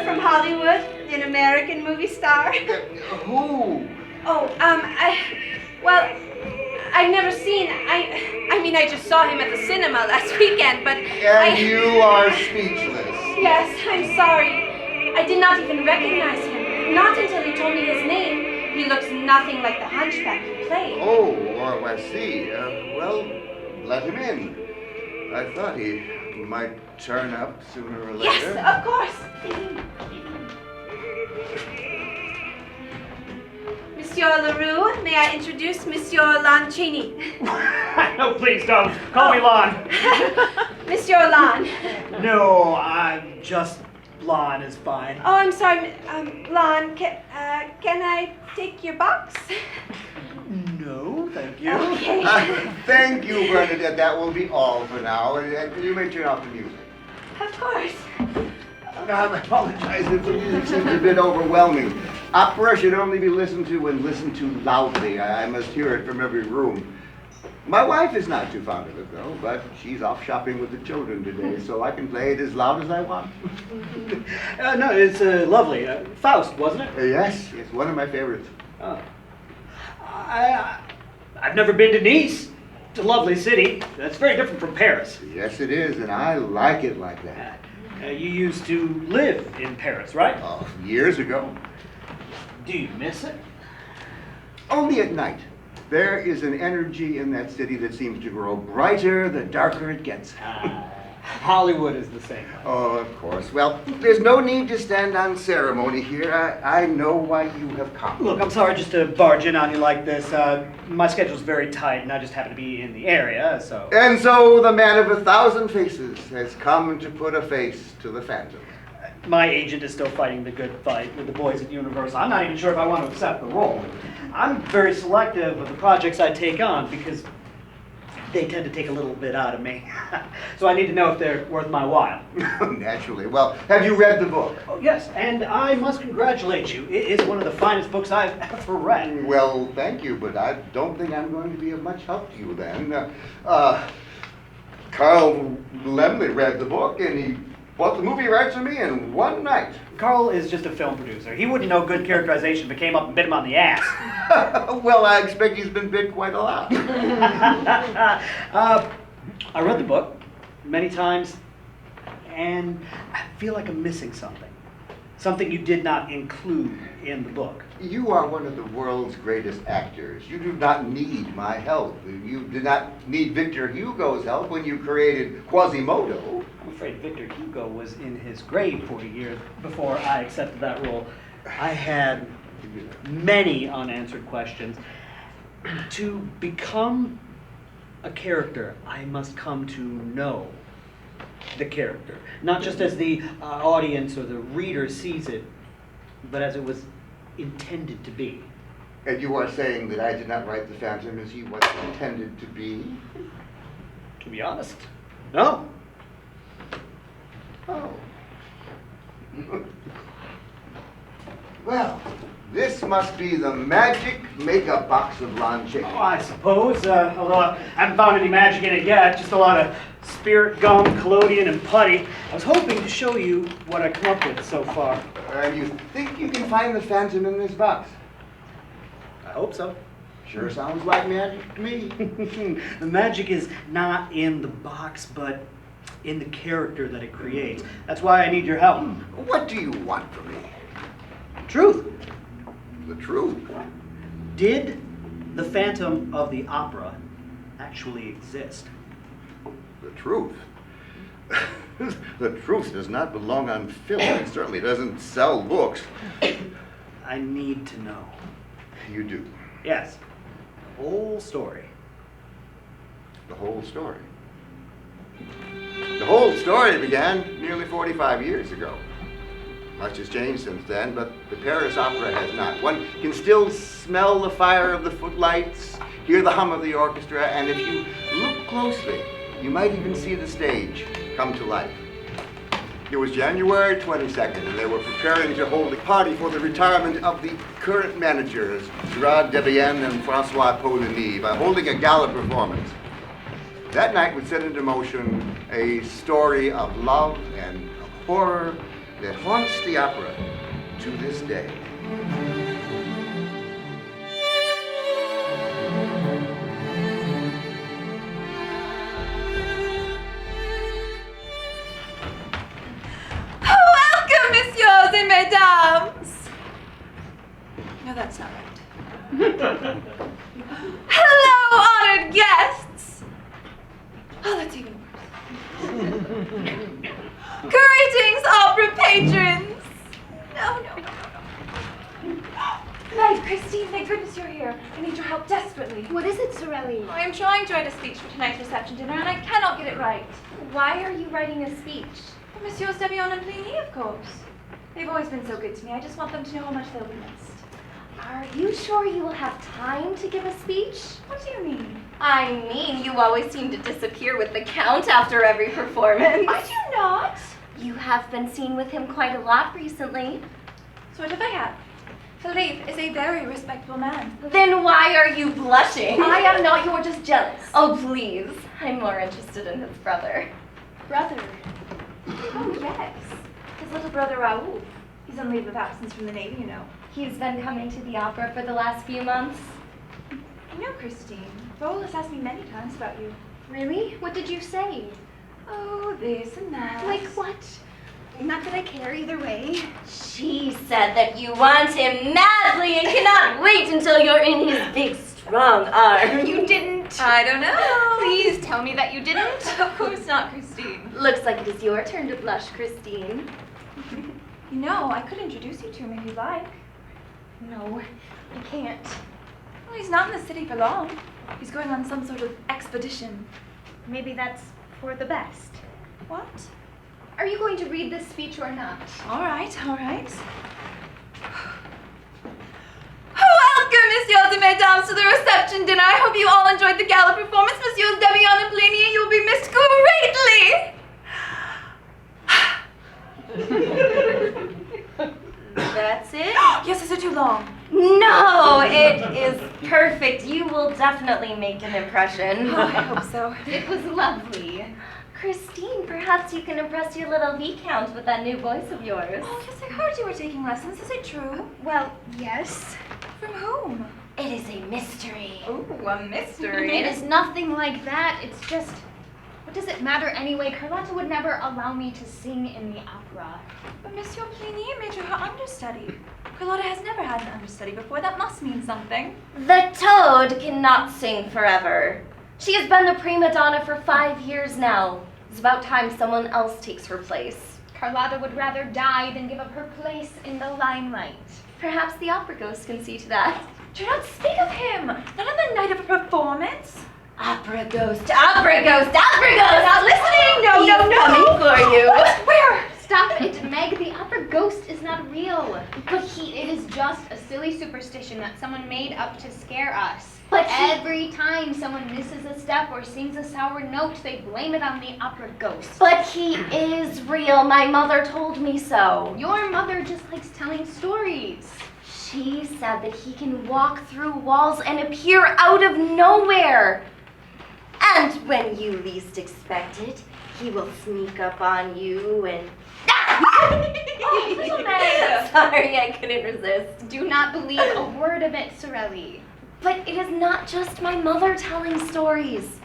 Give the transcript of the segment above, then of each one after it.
from Hollywood, an American movie star. Who? Oh, I've never seen, I mean, I just saw him at the cinema last weekend, but And you are speechless. Yes, I'm sorry. I did not even recognize him. Not until he told me his name. He looks nothing like the hunchback he played. Oh, I see. Well, let him in. I thought he might turn up sooner or later. Yes, of course. Monsieur Leroux, may I introduce Monsieur Lon Chaney? No, please don't. Call me Lon. Monsieur Lon. No, I'm just Lon is fine. Oh, I'm sorry, Lon. Can I take your box? No, thank you. Okay. Thank you, Bernadette. That will be all for now. And you may turn off the music. Of course. I apologize if the music seems a bit overwhelming. Opera should only be listened to when listened to loudly. I must hear it from every room. My wife is not too fond of it, though, but she's off shopping with the children today, so I can play it as loud as I want. No, it's lovely. Faust, wasn't it? Yes, it's one of my favorites. Oh. I've never been to Nice. It's a lovely city. That's very different from Paris. Yes, it is, and I like it like that. You used to live in Paris, right? Oh, years ago. Do you miss it? Only at night. There is an energy in that city that seems to grow brighter the darker it gets. Hollywood is the same. Oh, of course. Well, there's no need to stand on ceremony here. I know why you have come. Look, I'm sorry just to barge in on you like this. My schedule's very tight, and I just happen to be in the area, so... And so the man of 1,000 faces has come to put a face to the Phantom. My agent is still fighting the good fight with the boys at Universal. I'm not even sure if I want to accept the role. I'm very selective of the projects I take on because they tend to take a little bit out of me. So I need to know if they're worth my while. Naturally. Well, have you read the book? Oh, yes, and I must congratulate you. It is one of the finest books I've ever read. Well, thank you, but I don't think I'm going to be of much help to you then. Carl Lemley read the book, and he bought the movie rights for me in one night. Carl is just a film producer. He wouldn't know good characterization if it came up and bit him on the ass. Well, I expect he's been bit quite a lot. I read the book many times, and I feel like I'm missing something. Something you did not include in the book. You are one of the world's greatest actors. You do not need my help. You did not need Victor Hugo's help when you created Quasimodo. I'm afraid Victor Hugo was in his grave 40 years before I accepted that role. I had many unanswered questions. To become a character, I must come to know the character. Not just as the audience or the reader sees it, but as it was intended to be. And you are saying that I did not write the Phantom as he was intended to be? To be honest, no. Oh. Well, this must be the magic makeup box of Lon Chaney. Oh, I suppose, although I haven't found any magic in it yet, just a lot of spirit gum, collodion, and putty. I was hoping to show you what I come up with so far. You think you can find the Phantom in this box? I hope so. Sure sounds like magic to me. The magic is not in the box, but in the character that it creates. That's why I need your help. What do you want from me? Truth. The truth. Did the Phantom of the Opera actually exist? The truth. The truth does not belong on film. It certainly doesn't sell books. I need to know. You do. Yes. The whole story. The whole story. The whole story began nearly 45 years ago. Much has changed since then, but the Paris Opera has not. One can still smell the fire of the footlights, hear the hum of the orchestra, and if you look closely, you might even see the stage come to life. It was January 22nd, and they were preparing to hold a party for the retirement of the current managers, Gerard Debienne and Francois Poligny, by holding a gala performance. That night would set into motion a story of love and of horror that haunts the opera to this day. Welcome, messieurs and mesdames! No, that's not right. Hello, honored guests! Oh, that's even worse. Greetings, opera patrons! No. Meg, Christine, thank goodness you're here. I need your help desperately. What is it, Sorelli? I am trying to write a speech for tonight's reception dinner, and I cannot get it right. Why are you writing a speech? For Messieurs Debian and Pliny, of course. They've always been so good to me. I just want them to know how much they'll be missed. Are you sure you will have time to give a speech? What do you mean? I mean, you always seem to disappear with the Count after every performance. I do not. You have been seen with him quite a lot recently. Sort of I have. Philippe is a very respectable man. Then why are you blushing? I am not, you're just jealous. Oh, please. I'm more interested in his brother. Brother? Oh, yes. His little brother Raoul. He's on leave of absence from the Navy, you know. He's been coming to the opera for the last few months. You know, Christine, Raoul has asked me many times about you. Really? What did you say? Oh, this and that. Like what? Not that I care either way. She said that you want him madly and cannot wait until you're in his big, strong arms. You didn't. I don't know. Please tell me that you didn't. Of course not, Christine. Looks like it is your turn to blush, Christine. You know, I could introduce you to him if you'd like. No, I can't. Well, he's not in the city for long. He's going on some sort of expedition. Maybe that's for the best. What? Are you going to read this speech or not? All right. Welcome, messieurs and mesdames, to the reception dinner. I hope you all enjoyed the gala performance. Messieurs Debian and Pliny, you will be missed greatly. That's it? Yes, is it too long? No, it is perfect. You will definitely make an impression. Oh, I hope so. It was lovely. Christine, perhaps you can impress your little Viscount with that new voice of yours. Oh, yes, I heard you were taking lessons. Is it true? Well, yes. From whom? It is a mystery. Oh, a mystery. It is nothing like that. It's just, what does it matter anyway? Carlotta would never allow me to sing in the opera. But Monsieur Pliny made you her understudy. Carlotta has never had an understudy before. That must mean something. The toad cannot sing forever. She has been the prima donna for 5 years now. It's about time someone else takes her place. Carlotta would rather die than give up her place in the limelight. Perhaps the opera ghost can see to that. Do not speak of him. Not on the night of a performance. Opera ghost, opera ghost, opera ghost! Not listening. No, He's coming for you. Where? Stop it, Meg. The opera ghost is not real. But it is just a silly superstition that someone made up to scare us. But every time someone misses a step or sings a sour note, they blame it on the opera ghost. But he is real. My mother told me so. Your mother just likes telling stories. She said that he can walk through walls and appear out of nowhere. And when you least expect it, he will sneak up on you and... Oh, little Meg. Sorry, I couldn't resist. Do not believe a word of it, Sorelli. But it is not just my mother telling stories.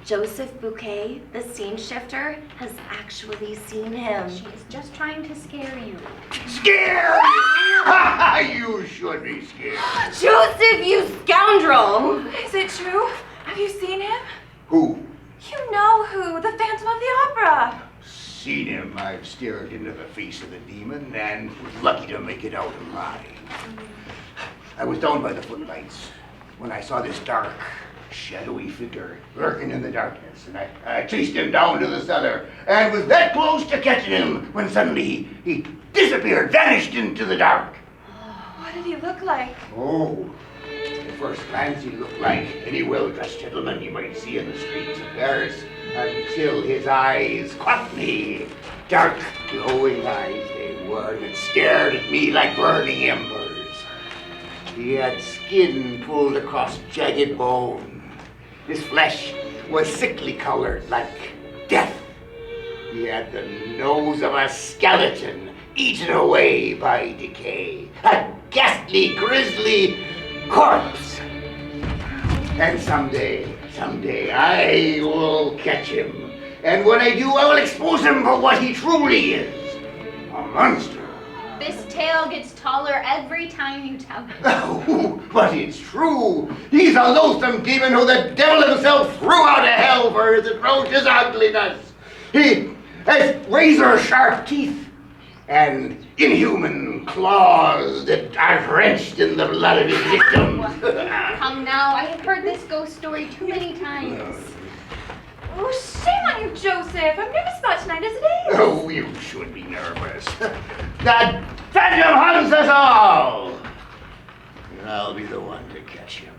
Joseph Bouquet, the scene shifter, has actually seen him. She is just trying to scare you. Scared? You should be scared. Joseph, you scoundrel! Is it true? Have you seen him? Who? You know who. The Phantom of the Opera. Seen him. I've stared into the face of the demon and was lucky to make it out alive. I was down by the footlights when I saw this dark, shadowy figure lurking in the darkness, and I chased him down to the cellar and was that close to catching him when suddenly he disappeared, vanished into the dark. What did he look like? Oh, at first glance he looked like any well-dressed gentleman you might see in the streets of Paris, until his eyes caught me. Dark, glowing eyes they were that stared at me like burning embers. He had skin pulled across jagged bone. His flesh was sickly colored like death. He had the nose of a skeleton, eaten away by decay. A ghastly, grisly corpse. And someday, I will catch him. And when I do, I will expose him for what he truly is. A monster. This tale gets taller every time you tell it. Oh, but it's true. He's a loathsome demon who the devil himself threw out of hell for his atrocious ugliness. He has razor-sharp teeth and inhuman claws that are drenched in the blood of his victims. Come now, I have heard this ghost story too many times. Oh, shame on you, Joseph. I'm nervous about tonight as it is. Oh, you should be nervous. That phantom hunts us all. And I'll be the one to catch him.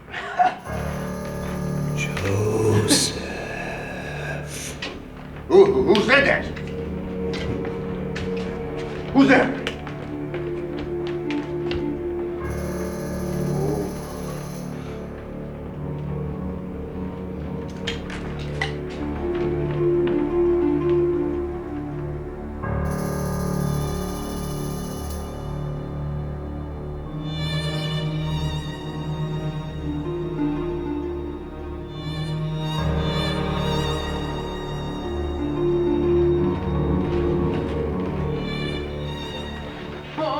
Joseph. Who said that? Who's there?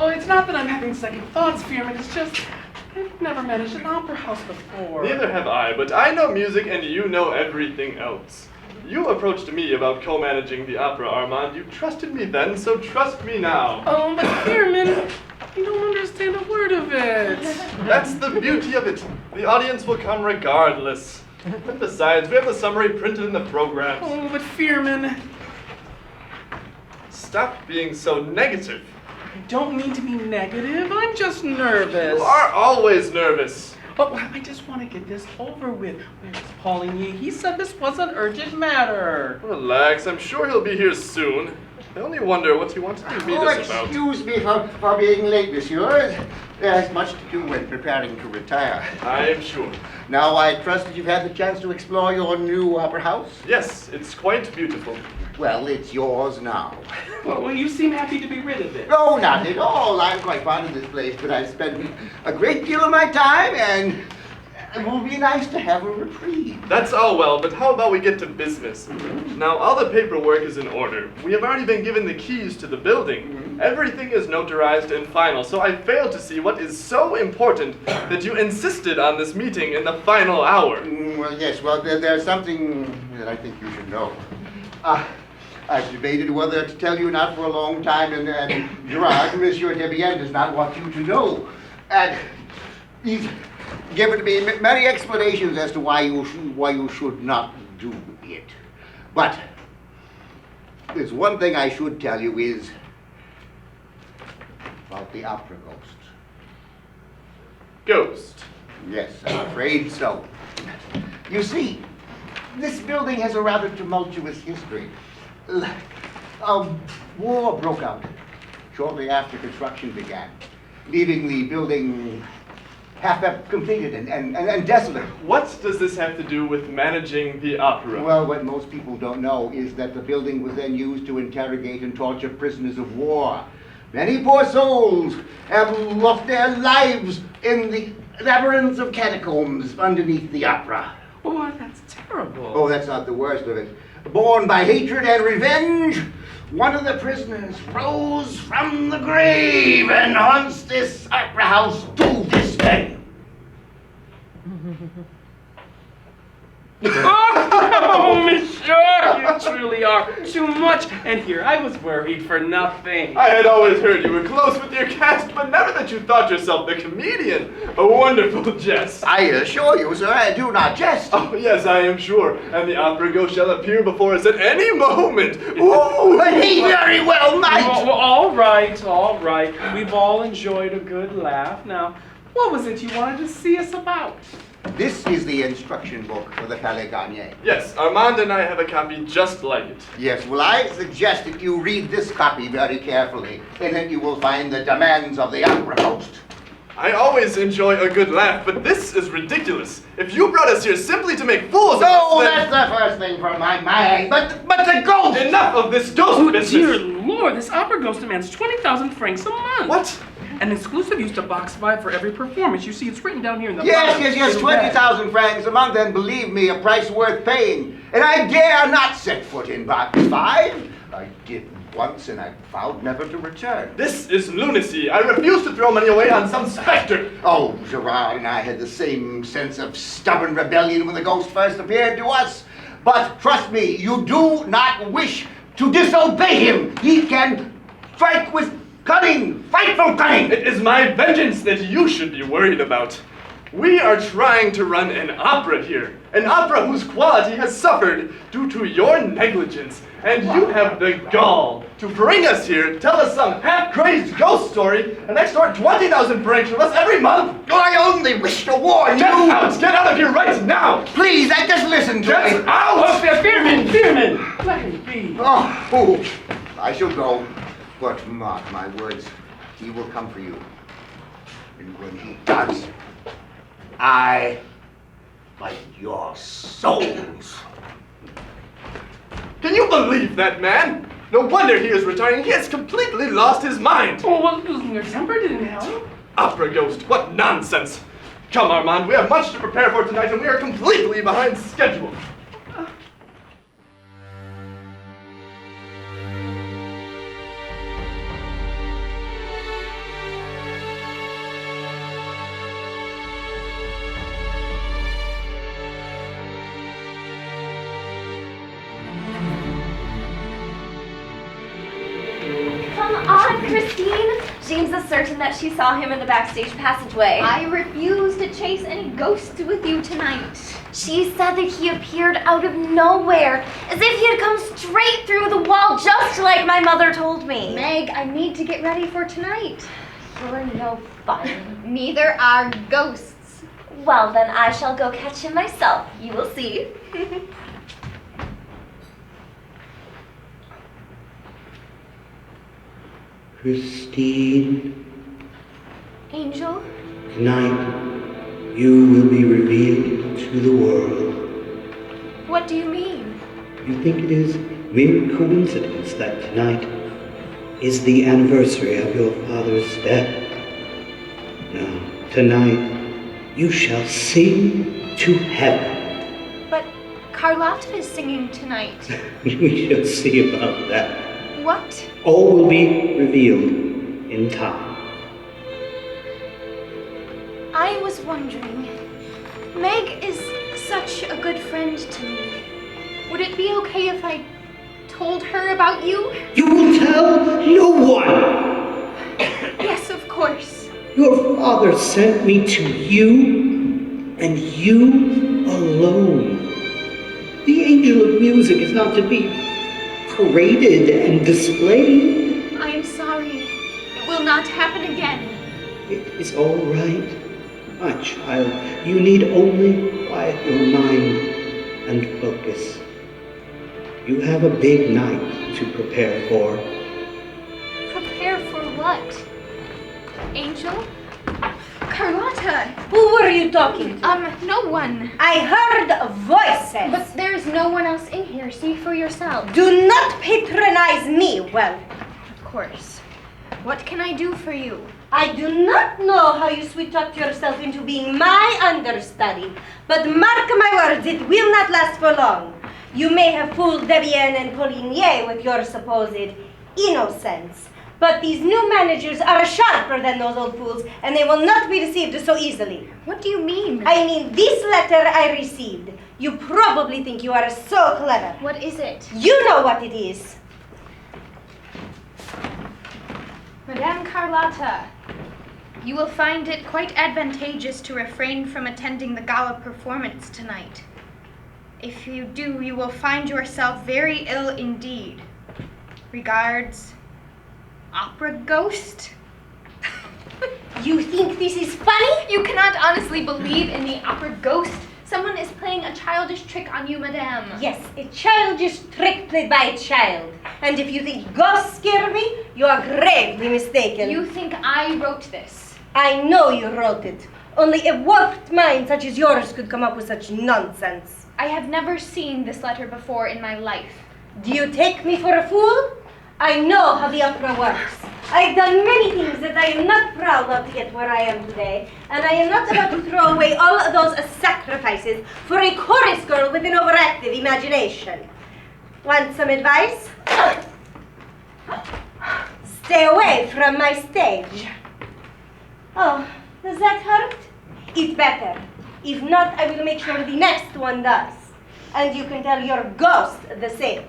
It's not that I'm having second thoughts, Fearman. It's just I've never managed an opera house before. Neither have I, but I know music and you know everything else. You approached me about co-managing the opera, Armand. You trusted me then, so trust me now. Oh, but Fearman, you don't understand a word of it. That's the beauty of it. The audience will come regardless. And besides, we have the summary printed in the programs. Oh, but Fearman, Stop being so negative. I don't mean to be negative. I'm just nervous. You are always nervous. But I just want to get this over with. Where's Pauline? He said this was an urgent matter. Relax, I'm sure he'll be here soon. I only wonder what he wanted to meet us about. Excuse me for being late, monsieur. There's much to do when preparing to retire. I am sure. Now, I trust that you've had the chance to explore your new opera house? Yes, it's quite beautiful. Well, it's yours now. Well, you seem happy to be rid of it. No, not at all. I'm quite fond of this place, but I've spent a great deal of my time, and it will be nice to have a reprieve. That's all well, but how about we get to business? Now, all the paperwork is in order. We have already been given the keys to the building. Everything is notarized and final, so I fail to see what is so important that you insisted on this meeting in the final hour. Well, yes, well, there's something that I think you should know. I've debated whether to tell you not for a long time, and Gerard, Monsieur Debienne, does not want you to know. And he's given me many explanations as to why you should not do it. But there's one thing I should tell you is about the opera ghost. Ghost. Yes, I'm afraid so. You see, this building has a rather tumultuous history. War broke out shortly after construction began, leaving the building half completed and desolate. What does this have to do with managing the opera? Well, what most people don't know is that the building was then used to interrogate and torture prisoners of war. Many poor souls have lost their lives in the labyrinths of catacombs underneath the opera. Oh, that's terrible. Oh, that's not the worst of it. Born by hatred and revenge, one of the prisoners rose from the grave and haunts this opera house to this day. Oh, monsieur, you truly are too much. And here I was worried for nothing. I had always heard you were close with your cast, but never that you thought yourself the comedian. A wonderful jest. I assure you, sir, I do not jest. Oh, yes, I am sure. And the opera ghost shall appear before us at any moment. Ooh, and he very well might. Oh, all right. We've all enjoyed a good laugh. Now, what was it you wanted to see us about? This is the instruction book for the Palais Garnier. Yes, Armand and I have a copy just like it. Yes, well, I suggest that you read this copy very carefully. In it you will find the demands of the opera host. I always enjoy a good laugh, but this is ridiculous. If you brought us here simply to make fools of us, So then... that's the first thing from my mind. But the ghost! Enough of this ghost business! Dear lord, this opera ghost demands 20,000 francs a month. What? An exclusive use to box 5 for every performance. You see, it's written down here in the Yes, bottom. yes, yes, 20,000 francs a month, and believe me, a price worth paying. And I dare not set foot in box 5. I did once, and I vowed never to return. This is lunacy. I refuse to throw money away on some specter. Oh, Gerard and I had the same sense of stubborn rebellion when the ghost first appeared to us. But trust me, you do not wish to disobey him. He can strike with cunning, frightful cunning. It is my vengeance that you should be worried about. We are trying to run an opera here. An opera whose quality has suffered due to your negligence. And you have the gall to bring us here, tell us some half-crazed ghost story, and extort 20,000 francs from us every month. I only wish to warn Get you. out! Get out of here right now! Please, I just listen to Get me. out! Fearman! Let him be. Oh, I shall go. But mark my words, he will come for you. And when he does, I bite your souls. Can you believe that man? No wonder he is returning. He has completely lost his mind. Oh, well, losing your temper didn't help. Opera ghost, what nonsense. Come, Armand, we have much to prepare for tonight, and we are completely behind schedule. Come on, Christine. James is certain that she saw him in the backstage passageway. I refuse to chase any ghosts with you tonight. She said that he appeared out of nowhere, as if he had come straight through the wall, just like my mother told me. Meg, I need to get ready for tonight. You're no fun. Neither are ghosts. Well, then I shall go catch him myself. You will see. Christine, Angel? tonight you will be revealed to the world. What do you mean? You think it is mere coincidence that tonight is the anniversary of your father's death? No, tonight you shall sing to heaven. But Carlotta is singing tonight. We shall see about that. What? All will be revealed in time. I was wondering, Meg is such a good friend to me. Would it be okay if I told her about you? You will tell no one. Yes, of course. Your father sent me to you, and you alone. The angel of music is not to be paraded and displayed. I am sorry. It will not happen again. It is all right, my child. You need only quiet your mind and focus. You have a big night to prepare for. Prepare for what? Angel? Carlotta! Who were you talking to? No one. I heard voices. But there's no one else in here. See for yourself. Do not patronize me. Well, Of course. What can I do for you? I do not know how you sweet-talked yourself into being my understudy, but mark my words, it will not last for long. You may have fooled Debian and Poligny with your supposed innocence, but these new managers are sharper than those old fools, and they will not be deceived so easily. What do you mean? I mean, this letter I received. You probably think you are so clever. What is it? You know what it is. Madame Carlotta, you will find it quite advantageous to refrain from attending the gala performance tonight. If you do, you will find yourself very ill indeed. Regards, Opera Ghost? You think this is funny? You cannot honestly believe in the Opera Ghost. Someone is playing a childish trick on you, madame. Yes, a childish trick played by a child. And if you think ghosts scare me, you are gravely mistaken. You think I wrote this? I know you wrote it. Only a warped mind such as yours could come up with such nonsense. I have never seen this letter before in my life. Do you take me for a fool? I know how the opera works. I've done many things that I am not proud of to get where I am today, and I am not about to throw away all of those sacrifices for a chorus girl with an overactive imagination. Want some advice? Stay away from my stage. Oh, does that hurt? It's better. If not, I will make sure the next one does. And you can tell your ghost the same.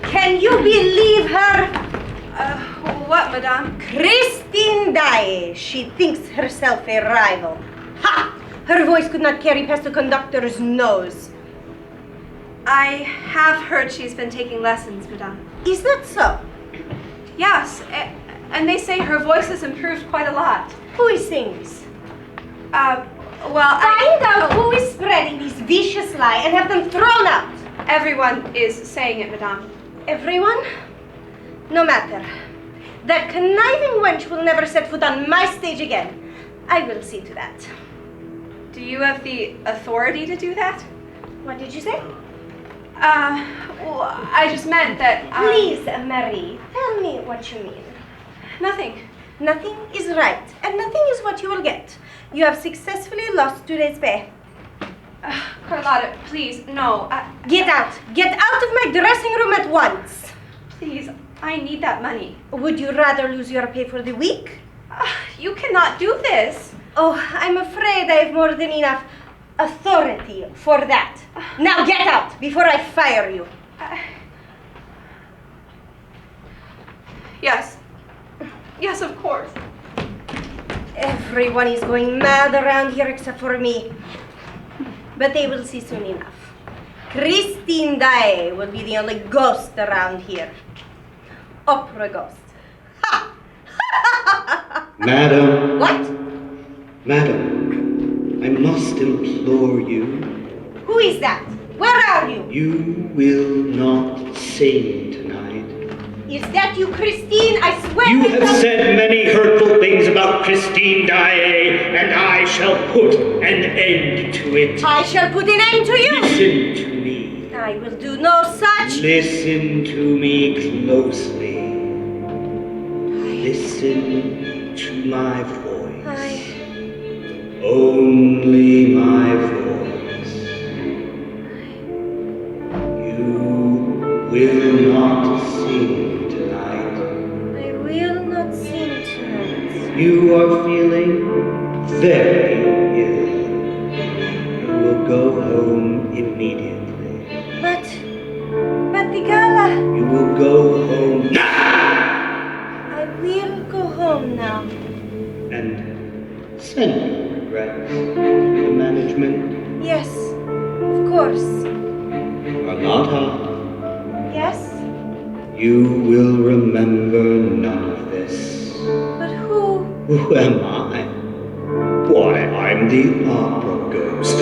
Can you believe her? What, madame? Christine Daae. She thinks herself a rival. Ha! Her voice could not carry past the conductor's nose. I have heard she's been taking lessons, madame. Is that so? Yes, and they say her voice has improved quite a lot. Who is saying this? Well, Find out who is spreading this vicious lie and have them thrown out. Everyone is saying it, madame. Everyone? No matter. That conniving wench will never set foot on my stage again. I will see to that. Do you have the authority to do that? What did you say? Well, I just meant that, Please, Marie, tell me what you mean. Nothing. Nothing is right, and nothing is what you will get. You have successfully lost today's pay. Carlotta, please, no. Get out! Get out of my dressing room at once! Please, I need that money. Would you rather lose your pay for the week? You cannot do this. Oh, I'm afraid I have more than enough authority for that. Now get out before I fire you. Yes. Yes, of course. Everyone is going mad around here except for me. But they will see soon enough. Christine Daae will be the only ghost around here. Opera ghost. Ha! Madam. What? Madam, I must implore you. Who is that? Where are you? You will not sing tonight. Is that you, Christine? I swear. You have said many hurtful things about Christine Daae, and I shall put an end to it. I shall put an end to you. Listen to me. I will do no such. Listen to me closely. Listen to my voice. Only my voice. You will not sing tonight. I will not sing tonight. You are feeling very ill. You will go home immediately. But the gala. You will go home now. I will go home now. And send your regrets to the management. Yes, of course. Carlotta, Yes? you will remember none of this. But who? Who am I? Why, I'm the opera ghost.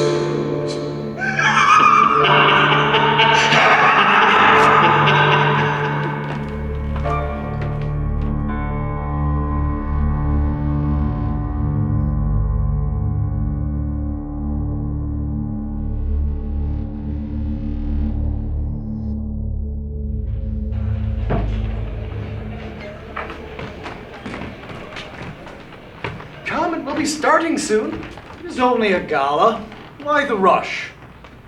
We'll be starting soon. It is only a gala. Why the rush?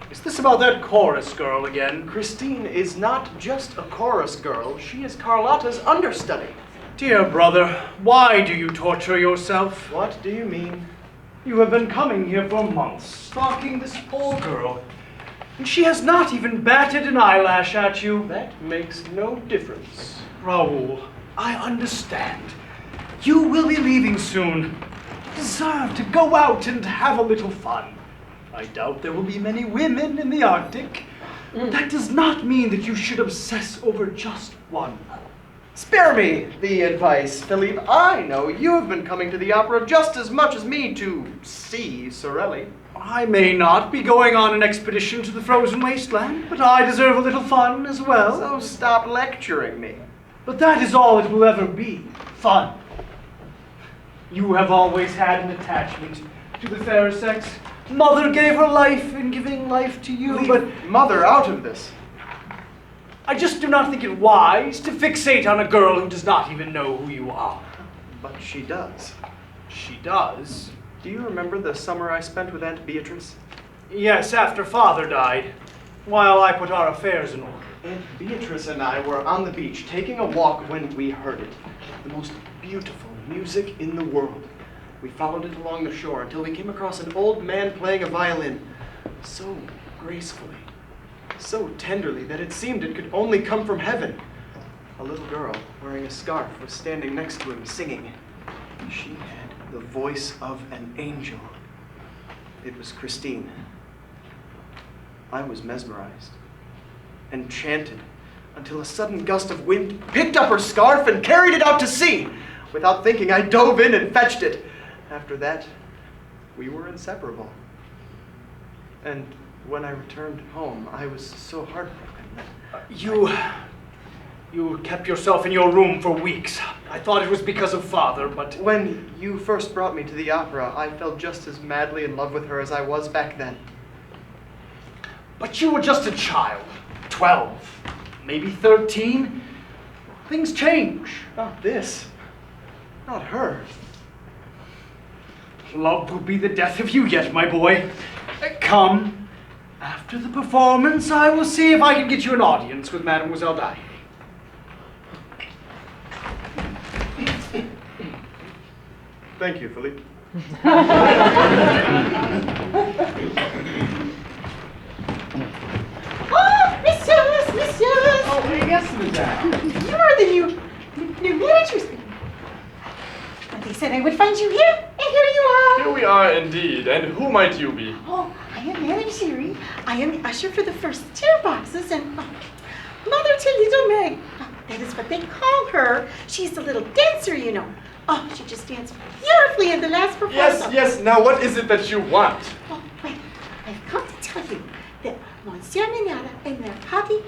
Is this about that chorus girl again? Christine is not just a chorus girl, she is Carlotta's understudy. Dear brother, why do you torture yourself? What do you mean? You have been coming here for months, stalking this poor girl, and she has not even batted an eyelash at you. That makes no difference. Raoul, I understand. You will be leaving soon. You deserve to go out and have a little fun. I doubt there will be many women in the Arctic. That does not mean that you should obsess over just one. Spare me the advice, Philippe. I know you have been coming to the opera just as much as me to see Sorelli. I may not be going on an expedition to the frozen wasteland, but I deserve a little fun as well. So stop lecturing me. But that is all it will ever be, fun. You have always had an attachment to the fair sex. Mother gave her life in giving life to you, Leave but Mother out of this. I just do not think it wise to fixate on a girl who does not even know who you are. But she does. She does. Do you remember the summer I spent with Aunt Beatrice? Yes, after Father died, while I put our affairs in order. Aunt Beatrice and I were on the beach taking a walk when we heard it. The most beautiful music in the world. We followed it along the shore until we came across an old man playing a violin. So gracefully, so tenderly that it seemed it could only come from heaven. A little girl wearing a scarf was standing next to him singing. She had the voice of an angel. It was Christine. I was mesmerized, enchanted, until a sudden gust of wind picked up her scarf and carried it out to sea. Without thinking, I dove in and fetched it. After that, we were inseparable. And when I returned home, I was so heartbroken that... You kept yourself in your room for weeks. I thought it was because of Father, but... When you first brought me to the opera, I fell just as madly in love with her as I was back then. But you were just a child. 12, maybe 13. Things change. Not this. Not her. Love will be the death of you yet, my boy. Come. After the performance, I will see if I can get you an audience with Mademoiselle Daae. Thank you, Philippe. Oh, messieurs! Oh, yes, madame. You are the new managers. But they said I would find you here, and here you are. Here we are indeed, and who might you be? Oh, I am Madame Giry. I am the usher for the first 2 boxes, and Mother to little Meg. Oh, that is what they call her. She's the little dancer, you know. Oh, she just danced beautifully in the last performance. Yes, now what is it that you want? Oh, well, I've come to tell you that Monsieur Mignara and their party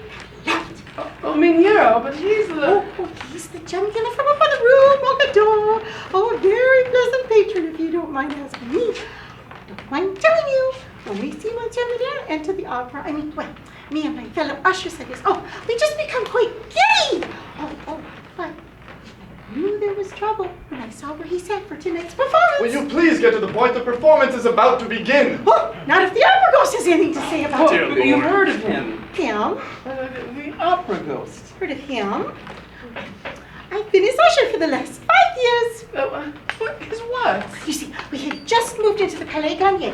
left. Oh, Mignero, but he's the... Oh, he's the gentleman from up on the roof, Mogador. Oh, a very pleasant patron, if you don't mind asking me. Don't mind telling you, when we see Monsieur Mignara enter the opera, me and my fellow ushers, I guess, we just become quite giddy. But I knew there was trouble when I saw where he sat for tonight's performance. Will you please get to the point? The performance is about to begin. Oh, not if the opera ghost has anything to say about Oh, it. you've heard of him. Him? The opera ghost. Heard of him? I've been his usher for the last 5 years. What? You see, we had just moved into the Palais Garnier.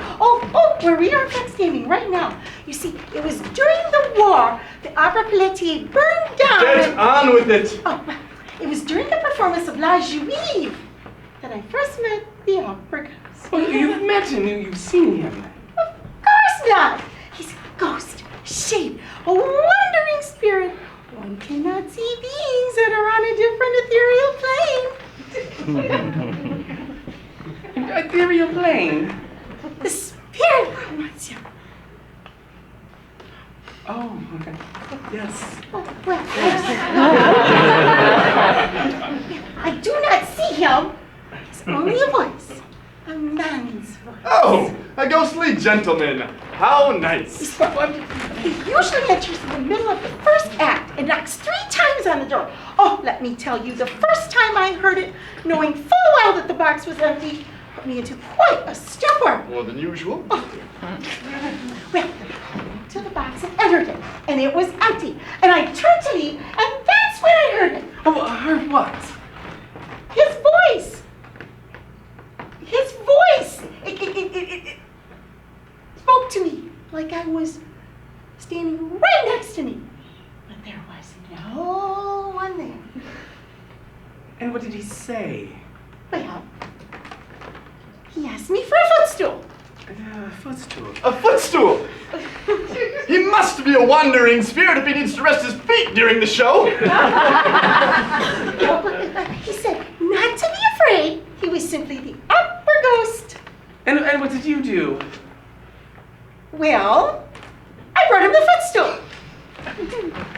Where we are standing right now. You see, it was during the war the Opera Pelletier burned down. Get on with it. Oh, well, it was during the performance of La Juive that I first met the opera ghost. Oh, you've met him, you've seen him. Of course not. He's a ghost, shape, a wandering spirit. One cannot see beings that are on a different ethereal plane. Ethereal plane? The spirit, monsieur. Oh, okay. Yes. Oh, well, I do not see him. It's only a voice. A man's voice. Oh, a ghostly gentleman. How nice. He usually enters in the middle of the first act and knocks 3 times on the door. Oh, let me tell you, the first time I heard it, knowing full well that the box was empty, put me into quite a stupor. More than usual. Oh. Well, I went to the box and entered it, and it was empty. And I turned to leave, and that's when I heard it. Oh, heard what? His voice. His voice. It spoke to me like I was standing right next to me. But there was no one there. And what did he say? Well, he asked me for a footstool. A footstool. A footstool. He must be a wandering spirit if he needs to rest his feet during the show. He said not to be afraid. He was simply the opera ghost. And what did you do? Well, I brought him the footstool.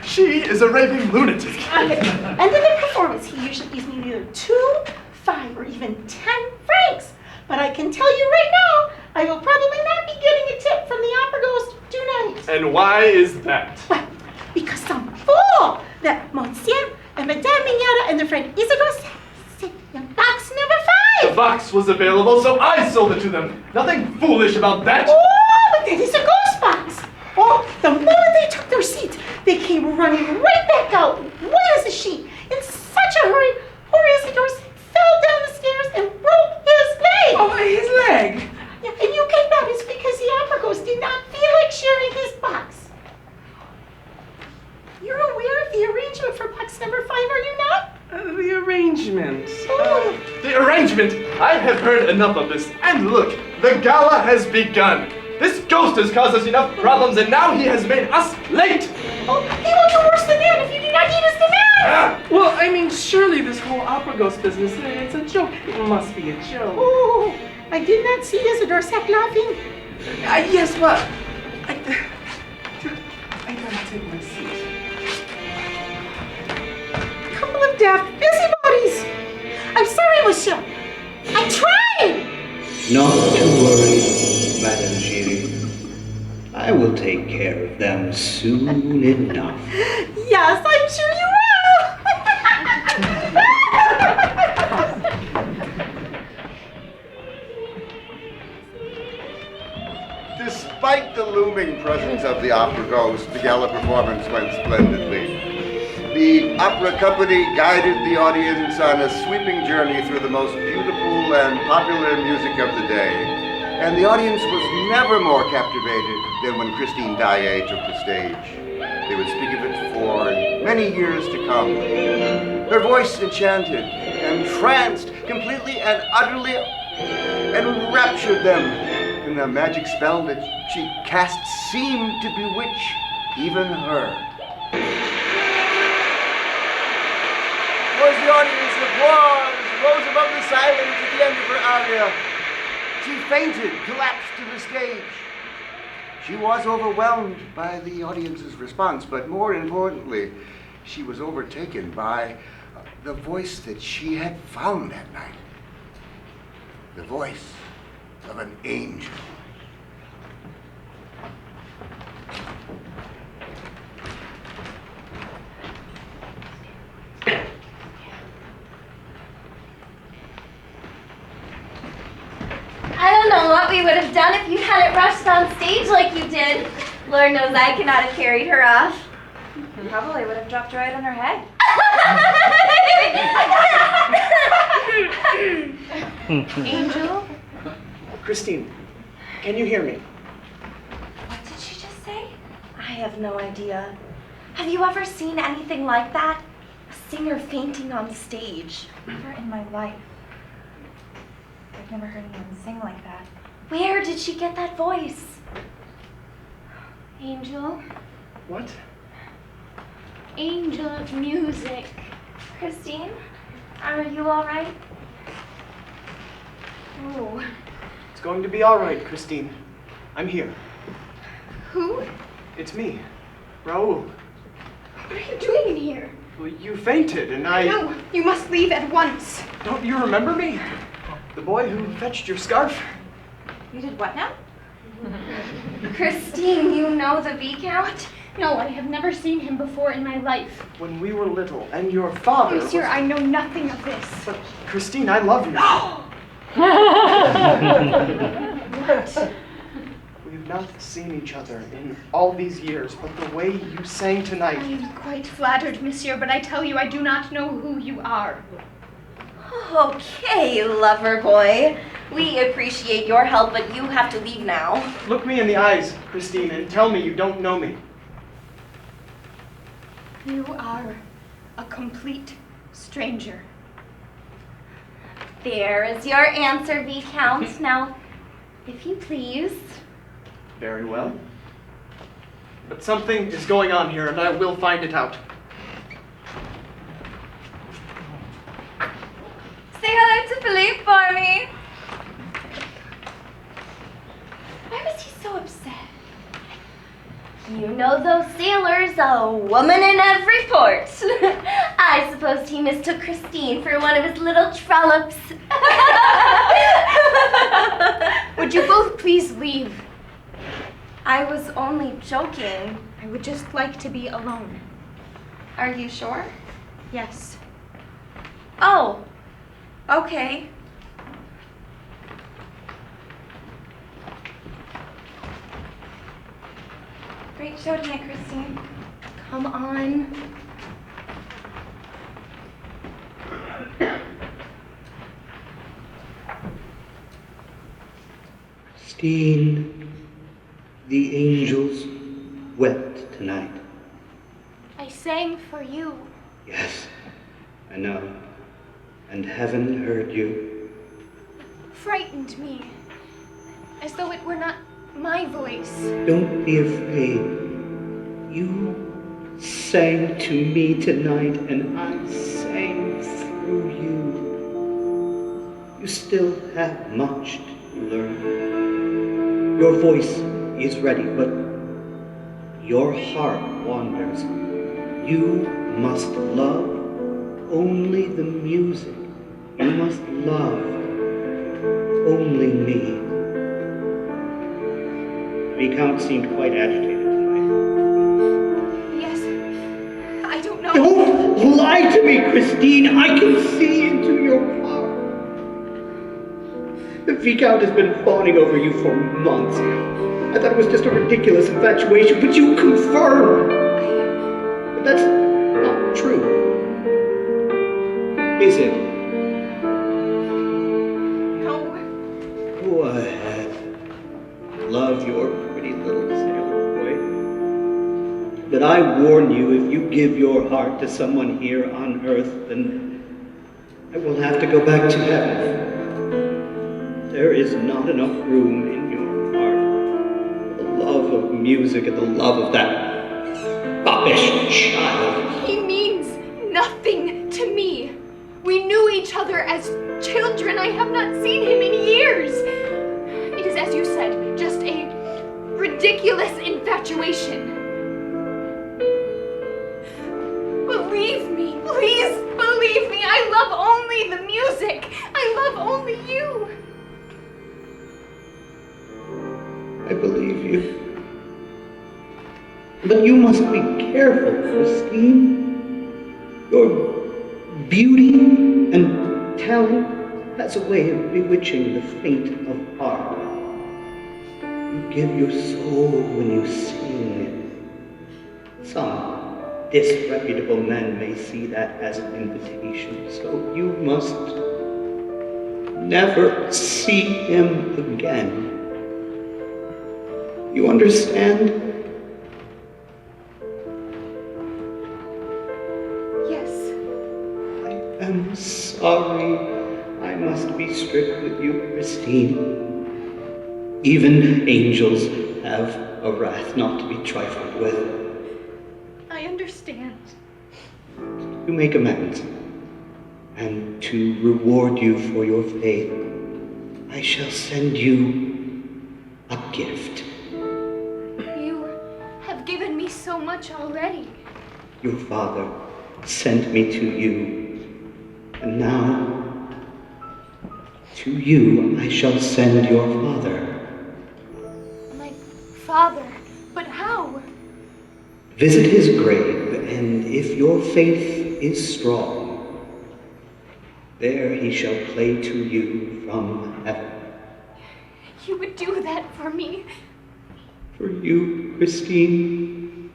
She is a raving lunatic. And in the performance, he usually gives me either 2, 5, or even 10 francs. But I can tell you right now, I will probably not be getting a tip from the opera ghost tonight. And why is that? Well, because some fool, that Monsieur and Madame Mignata and their friend Isidore said in box number 5. The box was available, so I sold it to them. Nothing foolish about that. Oh, but that is a ghost box. Oh, the moment they took their seats, they came running right back out, white as a sheet, in such a hurry. Poor Isidore fell down the stairs and broke his leg. Oh, his leg. Yeah, and you can bet it's because the opera ghost did not feel like sharing his box. You're aware of the arrangement for box number 5, are you not? The arrangement. The arrangement? I have heard enough of this. And look, the gala has begun. This ghost has caused us enough problems, and now he has made us late. Oh, he will do worse than that if you do not heed his demands. Well, I mean, surely this whole opera ghost business, it's a joke. It must be a joke. Oh, I did not see Isidore sat laughing. Yes, but I gotta take my seat. Couple of daft busybodies. I'm sorry, monsieur. I tried. Not to worry, Madame Giry. I will take care of them soon enough. Yes, I'm sure you will. Despite the looming presence of the opera ghost, the gala performance went splendidly. The opera company guided the audience on a sweeping journey through the most beautiful and popular music of the day. And the audience was never more captivated than when Christine Daae took the stage. They would speak of it for many years to come. Her voice enchanted, entranced, completely and utterly enraptured them. And the magic spell that she cast seemed to bewitch even her. As the audience applause rose above the silence at the end of her aria, she fainted, collapsed to the stage. She was overwhelmed by the audience's response, but more importantly, she was overtaken by the voice that she had found that night. The voice of an angel. I don't know what we would have done if you hadn't rushed on stage like you did. Lord knows I could not have carried her off. Probably would have dropped right on her head. Angel? Christine, can you hear me? What did she just say? I have no idea. Have you ever seen anything like that? A singer fainting on stage. Never in my life. I've never heard anyone sing like that. Where did she get that voice? Angel? What? Angel of music. Christine, are you all right? Oh. It's going to be all right, Christine. I'm here. Who? It's me, Raoul. What are you doing in here? Well, you fainted, and I... No, you must leave at once. Don't you remember me? The boy who fetched your scarf? You did what now? Christine, you know the Viscount? No, I have never seen him before in my life. When we were little, and your father Monsieur, was... I know nothing of this. But, Christine, I love you. What? We've not seen each other in all these years, but the way you sang I tonight... am quite flattered, monsieur, but I tell you I do not know who you are. Okay, lover boy. We appreciate your help, but you have to leave now. Look me in the eyes, Christine, and tell me you don't know me. You are a complete stranger. There is your answer, Viscount. Now, if you please. Very well. But something is going on here, and I will find it out. Say hello to Philippe for me. Why was he so upset? You know those sailors, a woman in every port. I suppose he mistook Christine for one of his little trollops. Would you both please leave? I was only joking. I would just like to be alone. Are you sure? Yes. Oh, okay. Great show tonight, Christine. Come on. Christine, the angels wept tonight. I sang for you. Yes, I know. And heaven heard you. Frightened me. As though it were not my voice. Don't be afraid. You sang to me tonight, and I sang through you. You still have much to learn. Your voice is ready, but your heart wanders. You must love only the music. You must love only me. The Viscount seemed quite agitated tonight. Yes. I don't know. Don't lie to me, Christine. I can see into your heart. The Viscount has been fawning over you for months. I thought it was just a ridiculous infatuation, but you confirmed. But that's not true. Is it? No. Go ahead. Love your pretty little sailor boy. But I warn you, if you give your heart to someone here on earth, then I will have to go back to heaven. There is not enough room in your heart for the love of music and the love of that foppish child. He means nothing to me. We knew each other as children. I have not seen him in years. It is, as you said, just a ridiculous infatuation. Believe me, please believe me. I love only the music. I love only you. I believe you. But you must be careful, Christine. Your beauty and talent has a way of bewitching the faint of heart. You give your soul when you sing. Some disreputable men may see that as an invitation, so you must never see him again. You understand? Yes. I am sorry I must be strict with you, Christine. Even angels have a wrath not to be trifled with. I understand. To make amends, and to reward you for your faith, I shall send you a gift. You have given me so much already. Your father sent me to you, and now to you I shall send your father. My father? But how? Visit his grave, and if your faith is strong, there he shall play to you from heaven. You would do that for me? For you, Christine,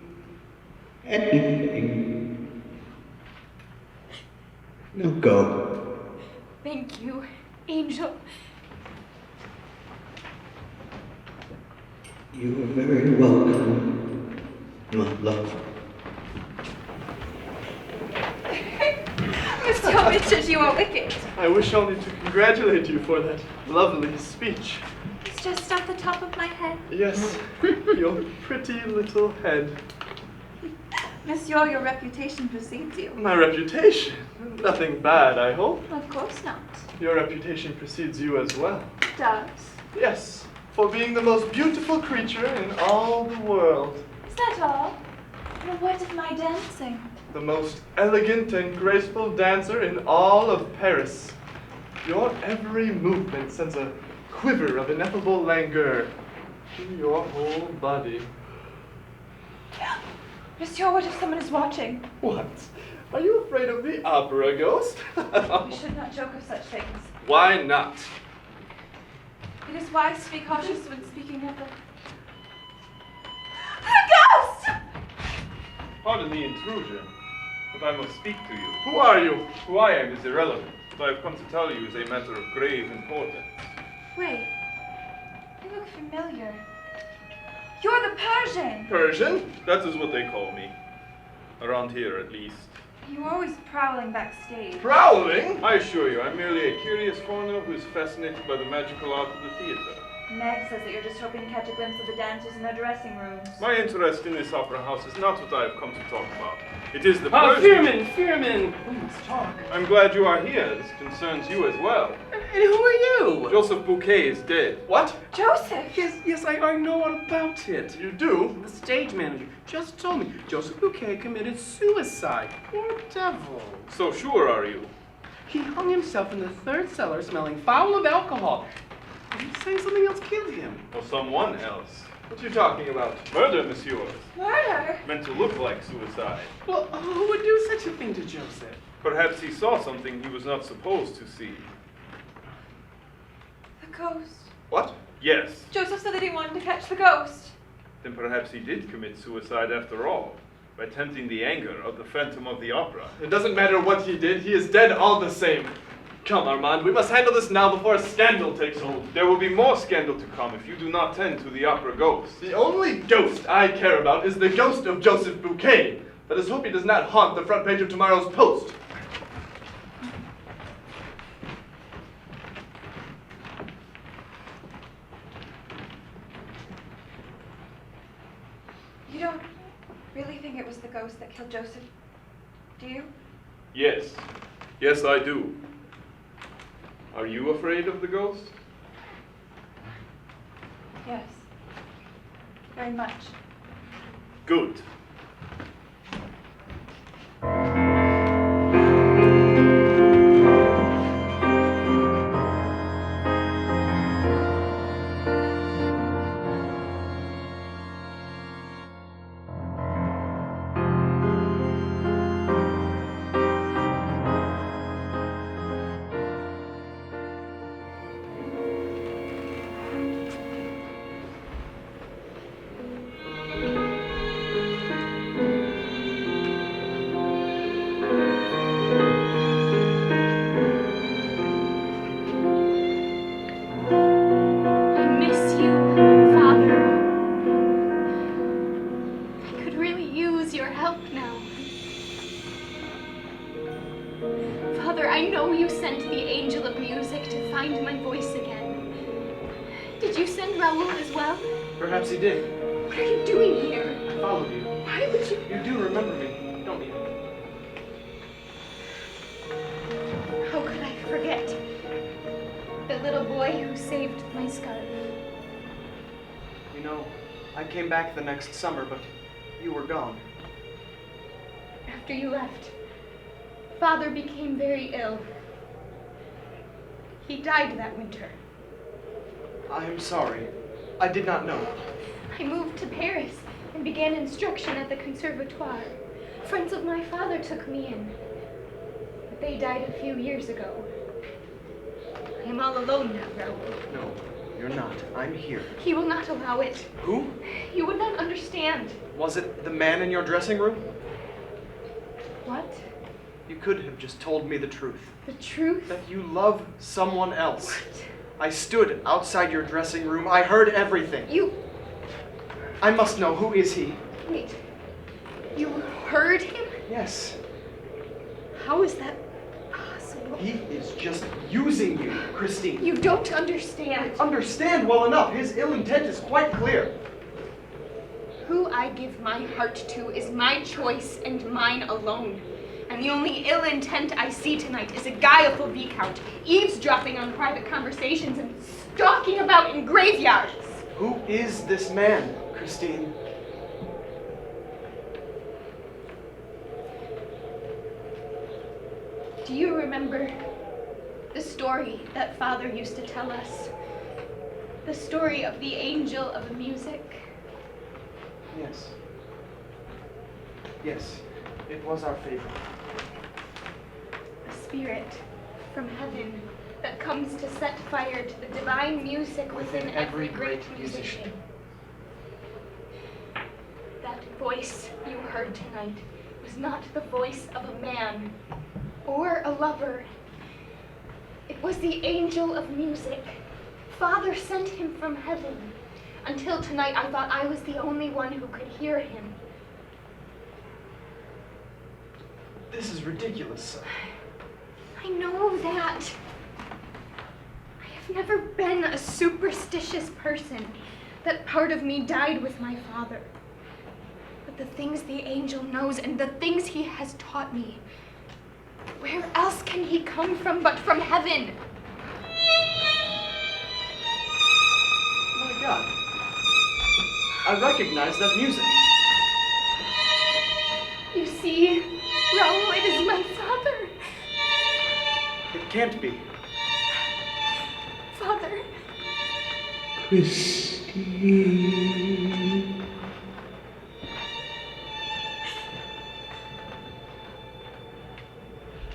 anything. Now go. Thank you, Angel. You are very welcome, my love. Mr. Talbot says you won't lick it. I wish only to congratulate you for that lovely speech. Mr. just off the top of my head. Yes, your pretty little head. Monsieur, your reputation precedes you. My reputation? Nothing bad, I hope. Of course not. Your reputation precedes you as well. Does? Yes, for being the most beautiful creature in all the world. Is that all? Well, what of my dancing? The most elegant and graceful dancer in all of Paris. Your every movement sends a quiver of ineffable languor through your whole body. Monsieur, what if someone is watching? What? Are you afraid of the opera ghost? We should not joke of such things. Why not? It is wise to be cautious when speaking of the... ghost! Pardon the intrusion, but I must speak to you. Who are you? Who I am is irrelevant. What I have come to tell you is a matter of grave importance. Wait, you look familiar. You're the Persian! Persian? That is what they call me. Around here, at least. You were always prowling backstage. Prowling? I assure you, I'm merely a curious foreigner who is fascinated by the magical art of the theater. Meg says that you're just hoping to catch a glimpse of the dancers in their dressing rooms. My interest in this opera house is not what I have come to talk about. It is the Fearman! Please talk. I'm glad you are here. This concerns you as well. And who are you? Joseph Bouquet is dead. What? Joseph! Yes, I know all about it. You do? The stage manager just told me Joseph Bouquet committed suicide. Poor devil. So sure are you? He hung himself in the third cellar smelling foul of alcohol. He's saying something else killed him. Or someone else. What are you talking about? Murder, monsieur. Murder? Meant to look like suicide. Well, who would do such a thing to Joseph? Perhaps he saw something he was not supposed to see. The ghost. What? Yes. Joseph said that he wanted to catch the ghost. Then perhaps he did commit suicide after all, by tempting the anger of the Phantom of the Opera. It doesn't matter what he did, he is dead all the same. Come, Armand, we must handle this now before a scandal takes hold. There will be more scandal to come if you do not tend to the opera ghost. The only ghost I care about is the ghost of Joseph Bouquet. Let us hope he does not haunt the front page of tomorrow's Post. You don't really think it was the ghost that killed Joseph, do you? Yes. Yes, I do. Are you afraid of the ghost? Yes. Very much. Good. Perhaps he did. What are you doing here? I followed you. Why would you? You do remember me, don't you? How could I forget? The little boy who saved my scarf. You know, I came back the next summer, but you were gone. After you left, Father became very ill. He died that winter. I am sorry. I did not know. I moved to Paris and began instruction at the conservatoire. Friends of my father took me in, but they died a few years ago. I am all alone now, Raoul. No, you're not. I'm here. He will not allow it. Who? You would not understand. Was it the man in your dressing room? What? You could have just told me the truth. The truth? That you love someone else. What? I stood outside your dressing room. I heard everything. You... I must know. Who is he? Wait. You heard him? Yes. How is that possible? He is just using you, Christine. You don't understand. I understand well enough. His ill intent is quite clear. Who I give my heart to is my choice and mine alone. And the only ill intent I see tonight is a guileful viscount, eavesdropping on private conversations and stalking about in graveyards. Who is this man, Christine? Do you remember the story that Father used to tell us? The story of the angel of music? Yes. Yes, it was our favorite. A spirit from heaven that comes to set fire to the divine music within every great musician. That voice you heard tonight was not the voice of a man or a lover. It was the angel of music. Father sent him from heaven. Until tonight, I thought I was the only one who could hear him. This is ridiculous. I know that. I have never been a superstitious person. That part of me died with my father. But the things the angel knows and the things he has taught me, where else can he come from but from heaven? My God. I recognize that music. You see, Raoul, it is my father. It can't be. Father. Christine.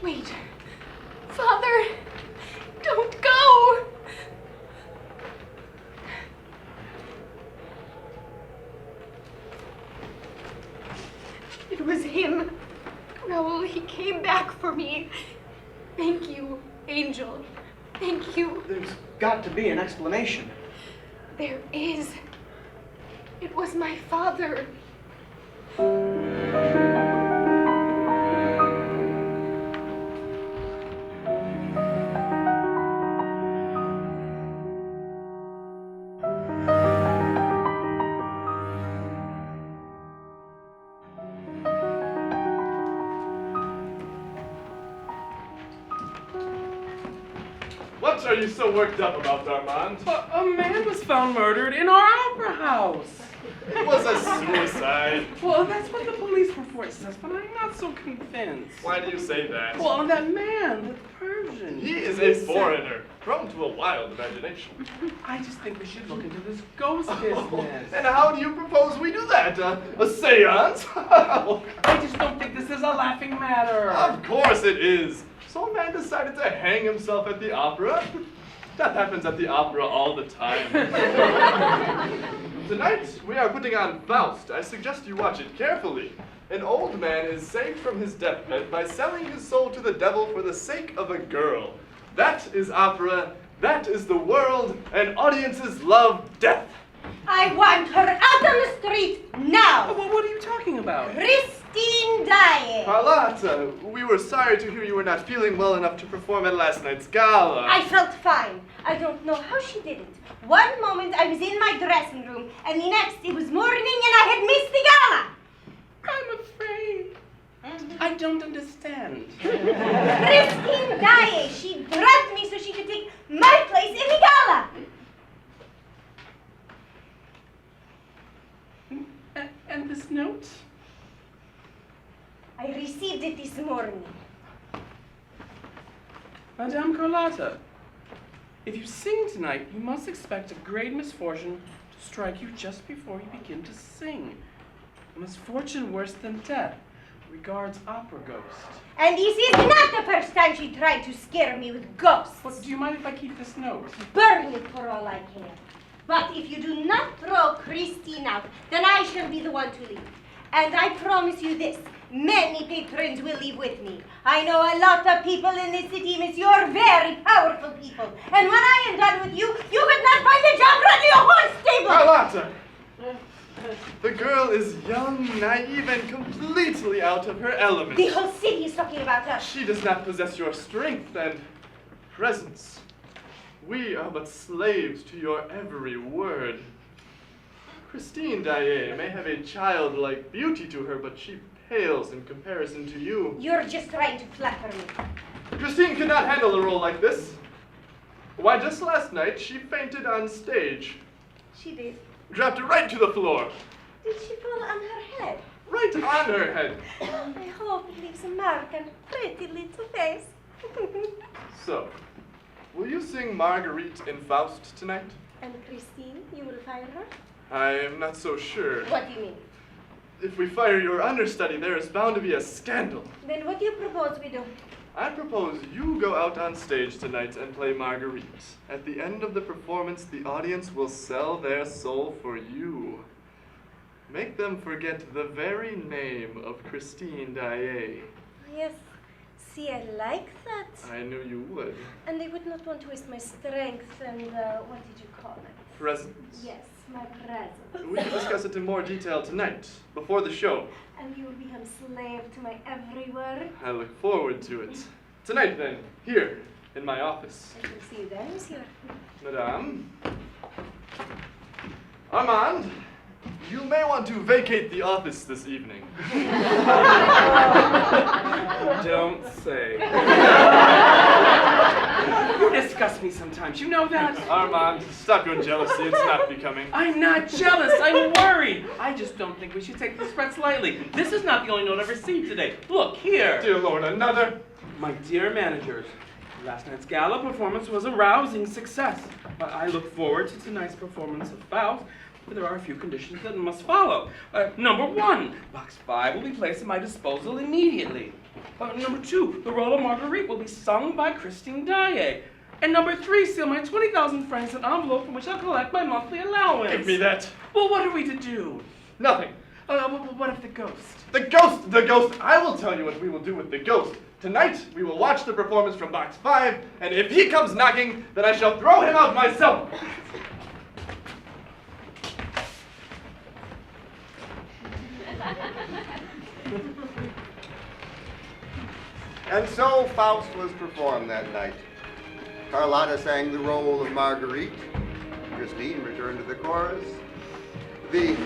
Wait. Father, don't go. It was him. Raoul, he came back for me. Thank you, Angel. Thank you. There's got to be an explanation. There is. It was my father. What are you so worked up about, Armand? A man was found murdered in our opera house. It was a suicide. Well, that's what the police report says, but I'm not so convinced. Why do you say that? Well, that man, the Persian. He is a foreigner, prone to a wild imagination. I just think we should look into this ghost business. And how do you propose we do that? A seance? I just don't think this is a laughing matter. Of course it is. So a man decided to hang himself at the opera. That happens at the opera all the time. Tonight, we are putting on Faust. I suggest you watch it carefully. An old man is saved from his deathbed by selling his soul to the devil for the sake of a girl. That is opera, that is the world, and audiences love death. I want her out on the street now! What are you talking about? Christine Daae! Carlotta, we were sorry to hear you were not feeling well enough to perform at last night's gala. I felt fine. I don't know how she did it. One moment I was in my dressing room, and the next it was morning and I had missed the gala. I'm afraid. I don't understand. Christine Daae, she drugged me so she could take my place in the gala. And this note? I received it this morning. Madame Carlotta, if you sing tonight, you must expect a great misfortune to strike you just before you begin to sing. A misfortune worse than death. Regards, opera ghost. And this is not the first time she tried to scare me with ghosts. But do you mind if I keep this note? Burn it for all I care. But if you do not throw Christine out, then I shall be the one to leave. And I promise you this, many patrons will leave with me. I know a lot of people in this city, miss. You're very powerful people. And when I am done with you, you could not find a job running a horse stable. Carlotta! The girl girl is young, naive, and completely out of her element. The whole city is talking about her. She does not possess your strength and presence. We are but slaves to your every word. Christine Daae may have a childlike beauty to her, but she pales in comparison to you. You're just trying to flatter me. Christine could not handle a role like this. Why, just last night, she fainted on stage. She did. Dropped right to the floor. Did she fall on her head? Right on her head. I hope it leaves a mark on her pretty little face. So, will you sing Marguerite in Faust tonight? And Christine, you will fire her? I am not so sure. What do you mean? If we fire your understudy, there is bound to be a scandal. Then what do you propose we do? I propose you go out on stage tonight and play Marguerite. At the end of the performance, the audience will sell their soul for you. Make them forget the very name of Christine Daae. Yes. See, I like that. I knew you would. And I would not want to waste my strength and, what did you call it? Presence. Yes, my presence. We can discuss it in more detail tonight, before the show. And you will become slave to my every word? I look forward to it. Tonight then, here, in my office. I shall see you then, monsieur. Madame. Armand, you may want to vacate the office this evening. Don't say. You disgust me sometimes, you know that? Armand, stop your jealousy. It's not becoming. I'm not jealous, I'm worried. I just don't think we should take these threats lightly. This is not the only note I've received today. Look, here. Dear Lord, another? My dear managers, last night's gala performance was a rousing success. I look forward to tonight's performance of Faust, but there are a few conditions that must follow. Number 1, Box 5 will be placed at my disposal immediately. Number 2, the role of Marguerite will be sung by Christine Daae. And number 3, seal my 20,000 francs in envelope from which I'll collect my monthly allowance. Give me that. Well, what are we to do? Nothing. What if the ghost? The ghost! The ghost! I will tell you what we will do with the ghost. Tonight, we will watch the performance from Box 5, and if he comes knocking, then I shall throw him out myself. And so Faust was performed that night. Carlotta sang the role of Marguerite. Christine returned to the chorus. The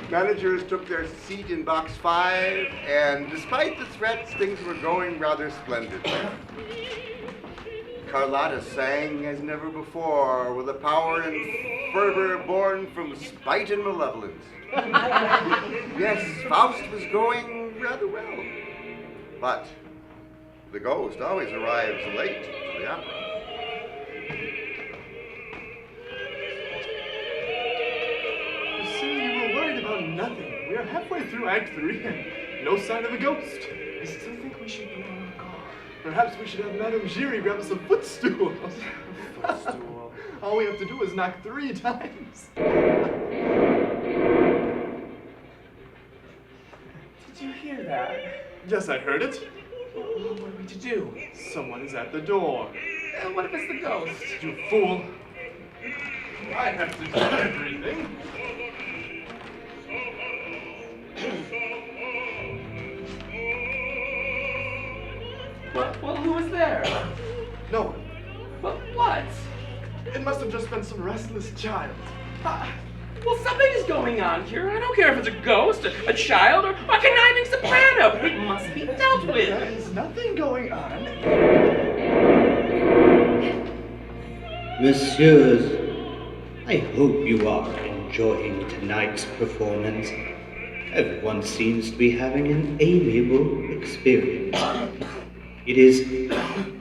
managers took their seat in Box 5, and despite the threats, things were going rather splendidly. Carlotta sang as never before, with a power and fervor born from spite and malevolence. Yes, Faust was going rather well. But the ghost always arrives late to the opera. You see, you were worried about nothing. We are halfway through Act 3 and no sign of a ghost. I still think we should be on the car. Perhaps we should have Madame Giry grab us a footstool. Footstool. All we have to do is knock 3 times. Did you hear that? Yes, I heard it. What are we to do? Someone is at the door. What if it's the ghost? You fool. I have to do everything. Well, who was there? No one. But what? It must have just been some restless child. Well, something is going on here. I don't care if it's a ghost, a child, or a conniving soprano. It must be dealt with. There is nothing going on. Messieurs, I hope you are enjoying tonight's performance. Everyone seems to be having an amiable experience. It is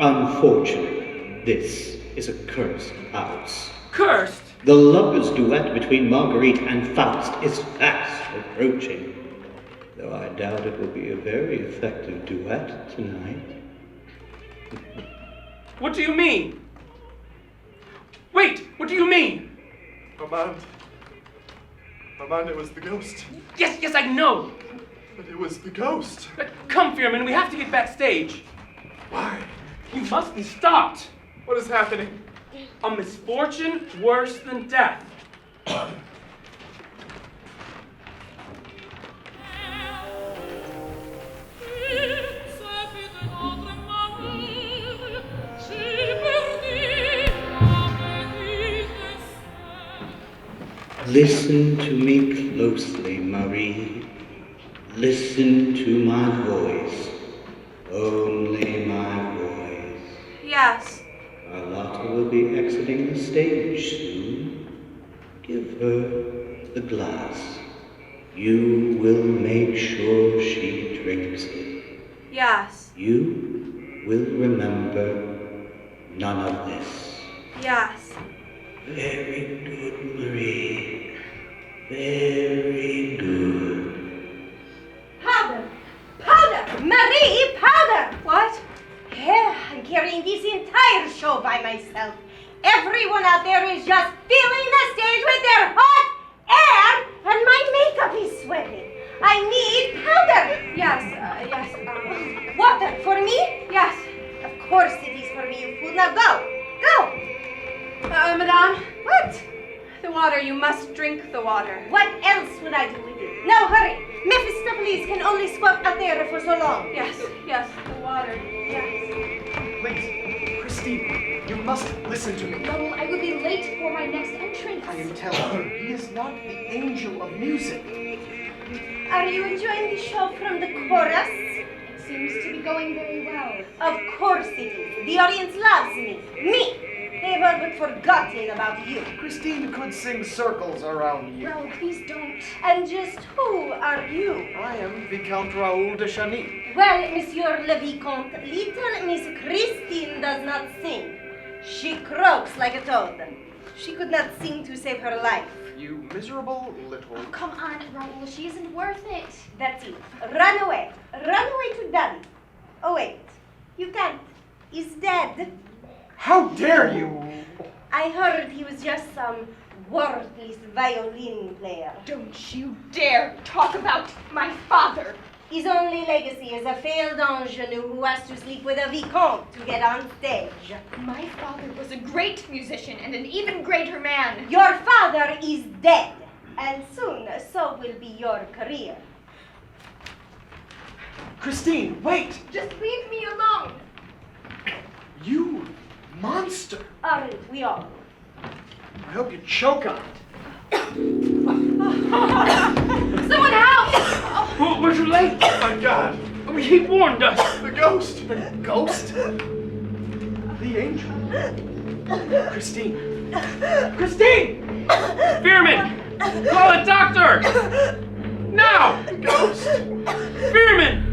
unfortunate this is a cursed house. Cursed? The lover's duet between Marguerite and Faust is fast approaching, though I doubt it will be a very effective duet tonight. What do you mean? Wait, what do you mean? Armand, it was the ghost. Yes, I know. But it was the ghost. Come, Fearman, we have to get backstage. Why? You must be stopped. What is happening? A misfortune worse than death. Listen to me closely, Marie. Listen to my voice. Only my voice. Yes. Carlotta will be exiting the stage soon. Give her the glass. You will make sure she drinks it. Yes. You will remember none of this. Yes. Very good, Marie. Very good. Powder! Powder! Marie, powder! What? Yeah, I'm carrying this entire show by myself. Everyone out there is just filling the stage with their hot air, and my makeup is sweating. I need powder. Yes. Water for me? Yes. Of course it is for me, you fool. Now go. Go. Madame? What? The water. You must drink the water. What else would I do with it? Now hurry. Mephistopheles can only squat out there for so long. Yes. The water. Yes. Please, Christine, you must listen to me. Raoul, I will be late for my next entrance. I am telling you, he is not the angel of music. Are you enjoying the show from the chorus? It seems to be going very well. Of course it is. The audience loves me. Me! They've all but forgotten about you. Christine could sing circles around you. Raoul, please don't. And just who are you? I am Viscount Raoul de Chaney. Well, Monsieur le Vicomte, little Miss Christine does not sing. She croaks like a toad. She could not sing to save her life. You miserable little... Oh, come on, Raoul. She isn't worth it. That's it. Run away. Run away to Daddy. Oh, wait. You can't. He's dead. How dare you! I heard he was just some worthless violin player. Don't you dare talk about my father. His only legacy is a failed ingenue who has to sleep with a vicomte to get on stage. My father was a great musician and an even greater man. Your father is dead, and soon so will be your career. Christine, wait! Just leave me alone. You monster! Aren't we all? I hope you choke on it. Someone help! We're too late. Oh my God! He warned us. The ghost! The ghost? The angel? Christine! Christine! Spearman! Call a doctor! Now! The ghost! Spearman!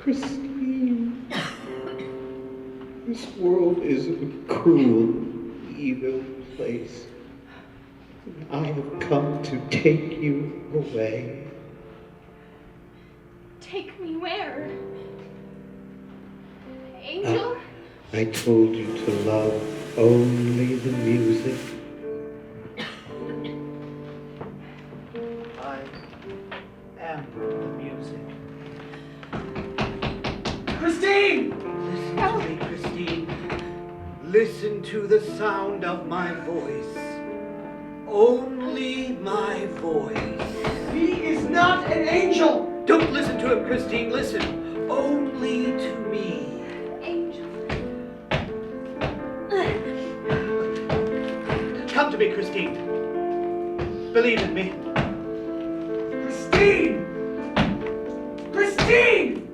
Christine, this world is a cruel, evil place. I have come to take you away. Take me where? Angel? I told you to love only the music. I am the music. Christine! Listen to me, Christine. Listen to the sound of my voice. Only my voice. He is not an angel! Don't listen to him, Christine. Listen only to me. Angel. Come to me, Christine. Believe in me. Christine! Christine!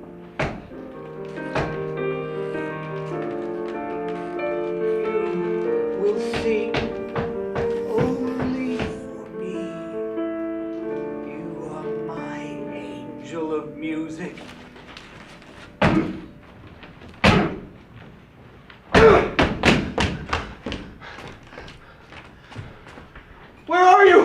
You will sing only for me. You are my angel of music. Where are you?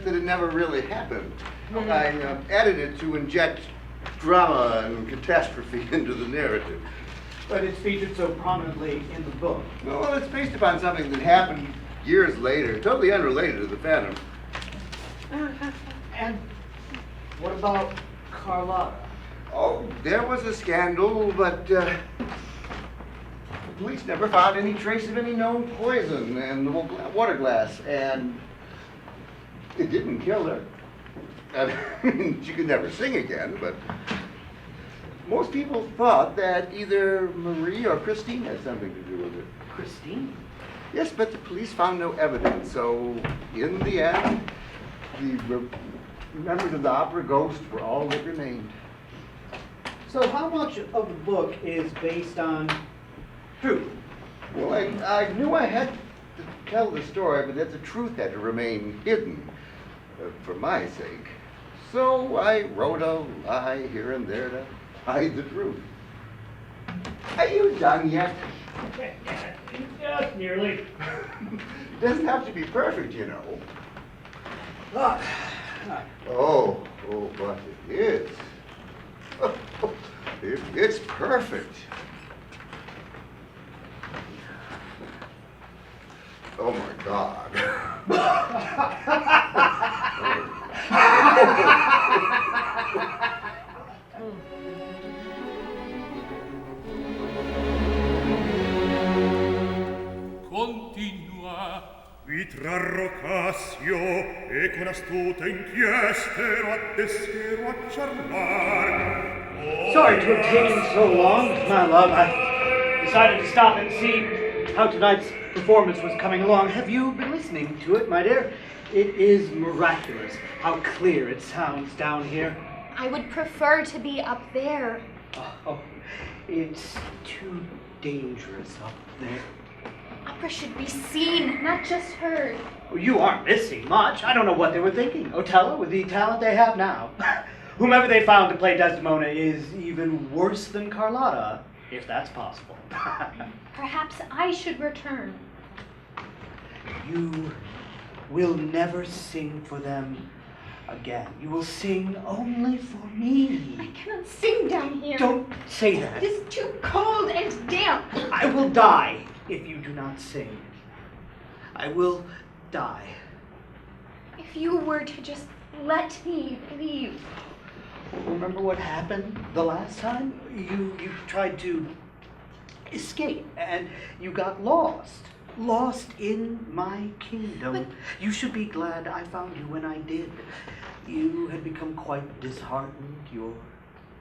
except that it never really happened. I edited it to inject drama and catastrophe into the narrative. But it's featured so prominently in the book. Well, it's based upon something that happened years later, totally unrelated to the Phantom. And what about Carlotta? Oh, there was a scandal, but the police never found any trace of any known poison in the water glass, and it didn't kill her. I mean, she could never sing again, but most people thought that either Marie or Christine had something to do with it. Christine? Yes, but the police found no evidence, so in the end, the members of the opera Ghost were all that remained. So how much of the book is based on truth? Well, I knew I had to tell the story, but that the truth had to remain hidden for my sake. So I wrote a lie here and there to hide the truth. Are you done yet? Just nearly. It doesn't have to be perfect, you know. Oh, but it is. It's perfect. Oh my God. Continua. Vi trarro Cassio e con astuta inchiestero a deschero a charmar. Sorry to have taken so long, my love. I decided to stop and see how tonight's performance was coming along. Have you been listening to it, my dear? It is miraculous how clear it sounds down here. I would prefer to be up there. Oh, it's too dangerous up there. Opera should be seen, not just heard. You aren't missing much. I don't know what they were thinking. Othello, with the talent they have now. Whomever they found to play Desdemona is even worse than Carlotta, if that's possible. Perhaps I should return. You will never sing for them again. You will sing only for me. I cannot sing down here. Don't say that. It is too cold and damp. I will die if you do not sing. I will die. If you were to just let me leave. Remember what happened the last time? You tried to escape and you got lost. Lost in my kingdom. But you should be glad I found you when I did. You had become quite disheartened, your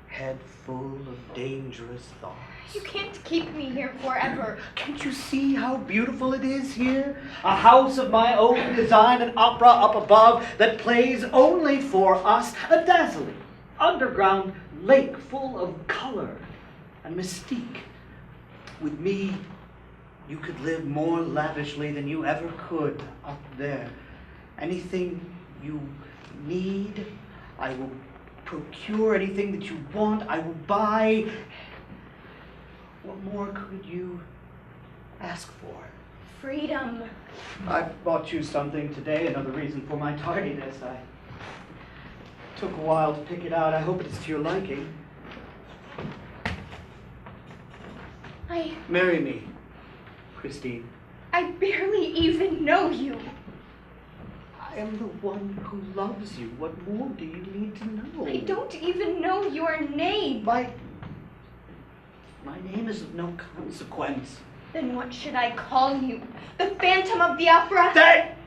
head full of dangerous thoughts. You can't keep me here forever. Can't you see how beautiful it is here? A house of my own design, an opera up above that plays only for us. A dazzling underground lake full of color and mystique. With me, you could live more lavishly than you ever could up there. Anything you need, I will procure. Anything that you want, I will buy. What more could you ask for? Freedom. I bought you something today, another reason for my tardiness. I took a while to pick it out. I hope it's to your liking. Marry me, Christine. I barely even know you. I am the one who loves you. What more do you need to know? I don't even know your name. My name is of no consequence. Then what should I call you? The Phantom of the Opera? That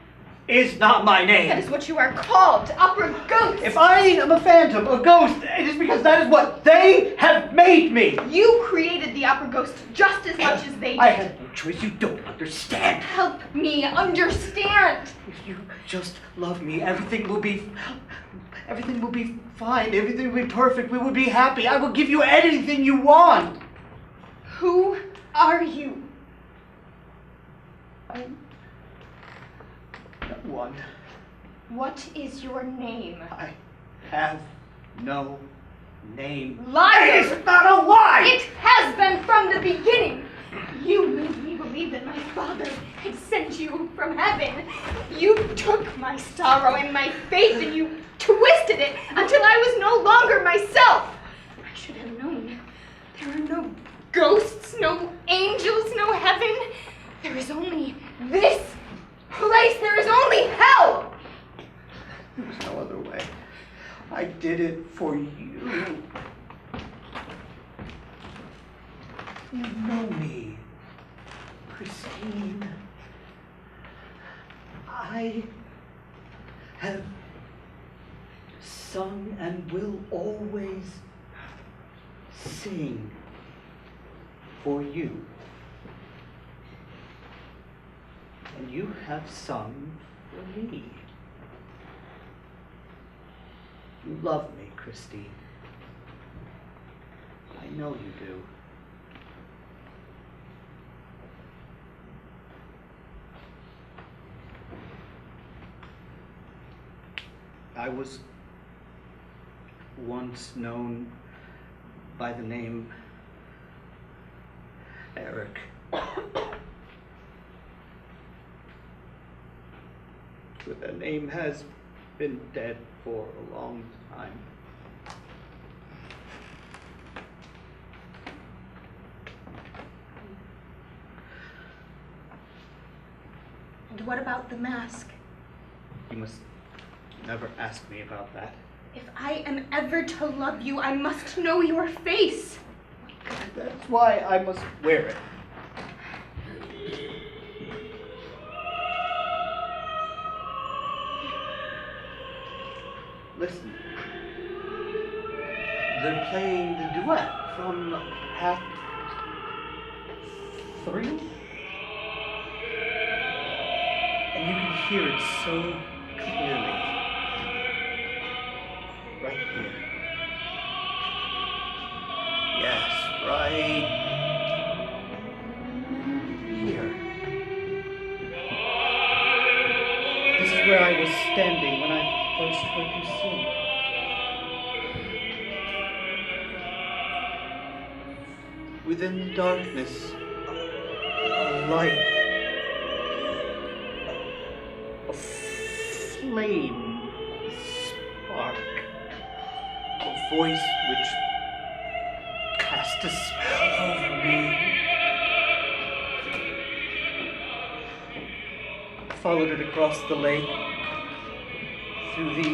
is not my name. That is what you are called, Opera Ghost. If I am a phantom, a ghost, it is because that is what they have made me. You created the Opera Ghost just as much as they did. I had no choice. You don't understand. Help me understand. If you just love me, everything will be fine. Everything will be perfect. We will be happy. I will give you anything you want. Who are you? I'm no one. What is your name? I have no name. Liar! It is not a lie! It has been from the beginning. You made me believe that my father had sent you from heaven. You took my sorrow and my faith and you twisted it until I was no longer myself. I should have known. There are no ghosts, no angels, no heaven. There is only this place. There is only hell. There was no other way. I did it for you. You know me, Christine. I have sung and will always sing for you. And you have sung for me. You love me, Christine. I know you do. I was once known by the name Eric. But that name has been dead for a long time. And what about the mask? You must never ask me about that. If I am ever to love you, I must know your face. That's why I must wear it. Listen. They're playing the duet from Act 3. And you can hear it so clearly. Right here. Yes, right here. This is where I was standing when I first heard you sing. Within the darkness, a light, a flame spark, a voice which cast a spell over me. I followed it across the lake, through the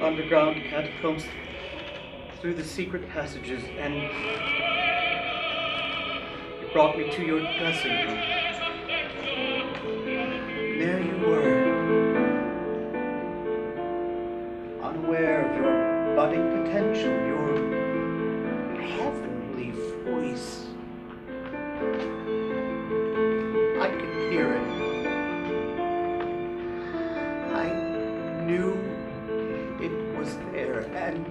underground catacombs, through the secret passages, and it brought me to your dressing room. There you were, unaware of your budding potential, your heavenly voice. I could hear it. I knew it was there, and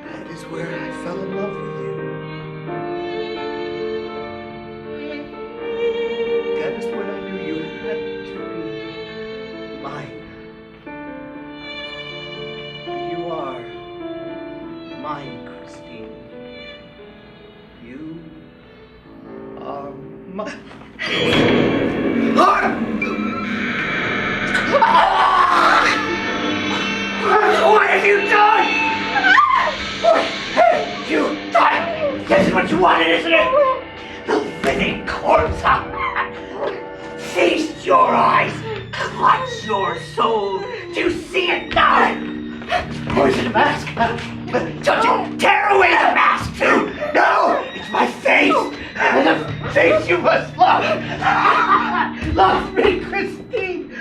that is where I fell in love with you. That is when I knew you had to be mine. You are mine, Christine. You are mine. What have you done? What have you done? This is what you wanted, isn't it? The living corpse. Feast your eyes. Clutch your soul. Do you see it now? Or is it a mask? Don't you tear away the mask too. No, it's my face. The face you must love. Love me, Christine.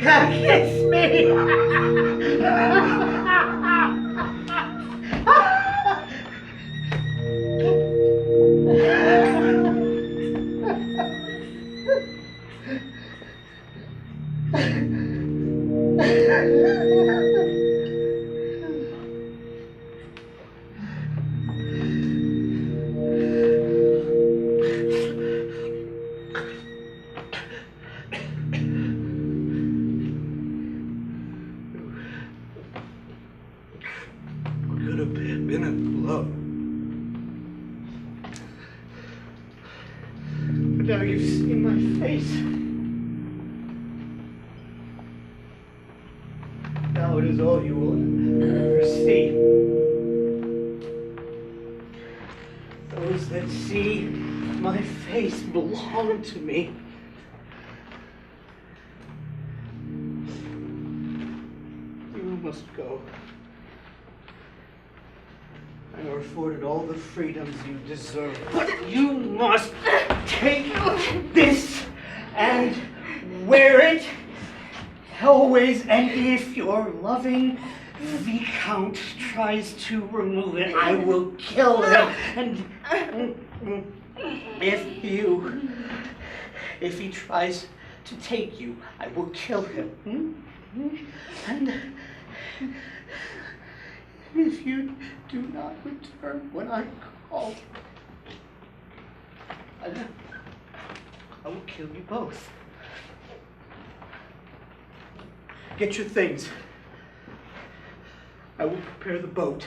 Come kiss me. Could have been a you seen my face? Now it is all you will ever see. Those that see my face belong to me. You must go. I are afforded all the freedoms you deserve, but you must take this and wear it always, and if your loving Viscount tries to remove it, I will kill him. And if he tries to take you, I will kill him. And if you do not return when I call, I will kill you both. Get your things. I will prepare the boat.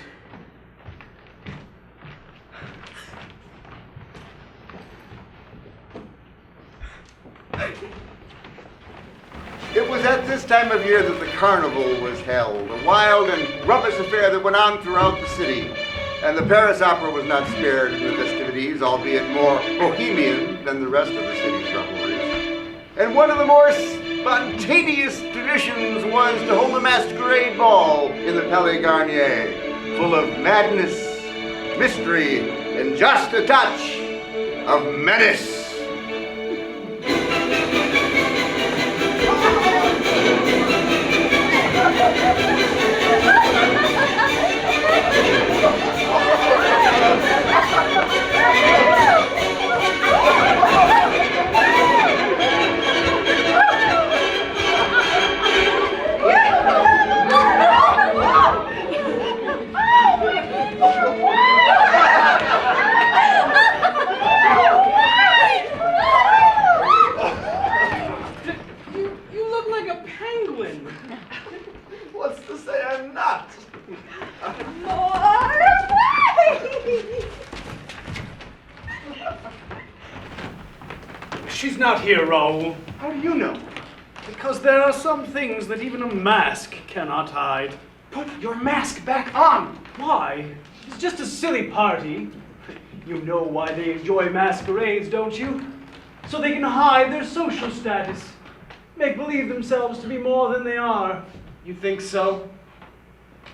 It was at this time of year that the carnival was held, a wild and rubbish affair that went on throughout the city. And the Paris Opera was not spared in the festivities, albeit more bohemian than the rest of the city's revelries. And one of the more spontaneous traditions was to hold a masquerade ball in the Palais Garnier, full of madness, mystery, and just a touch of menace. You look like a penguin. What's to say I'm not? She's not here, Raoul. How do you know? Because there are some things that even a mask cannot hide. Put your mask back on! Why? It's just a silly party. You know why they enjoy masquerades, don't you? So they can hide their social status. Make believe themselves to be more than they are. You think so?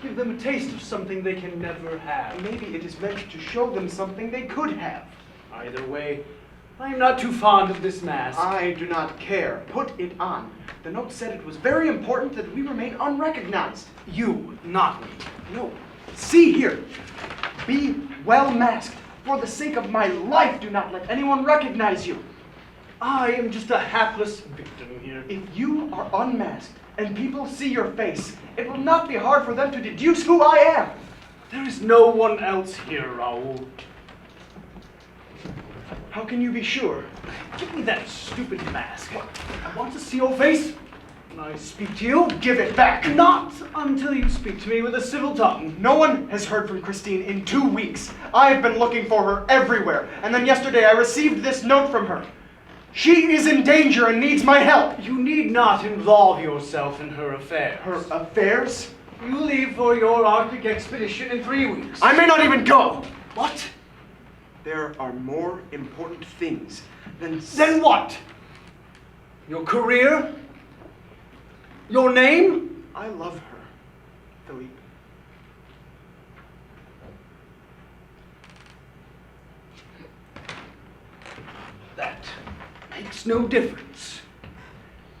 Give them a taste of something they can never have. Maybe it is meant to show them something they could have. Either way, I am not too fond of this mask. I do not care. Put it on. The note said it was very important that we remain unrecognized. You, not me. No. See here. Be well masked. For the sake of my life, do not let anyone recognize you. I am just a hapless victim here. If you are unmasked and people see your face, it will not be hard for them to deduce who I am. There is no one else here, Raoul. How can you be sure? Give me that stupid mask. I want to see your face when I speak to you. Give it back. Not until you speak to me with a civil tongue. No one has heard from Christine in 2 weeks. I have been looking for her everywhere. And then yesterday I received this note from her. She is in danger and needs my help. You need not involve yourself in her affairs. Her affairs? You leave for your Arctic expedition in 3 weeks. I may not even go. What? There are more important things than... Then what? Your career? Your name? I love her, Philippe. That makes no difference.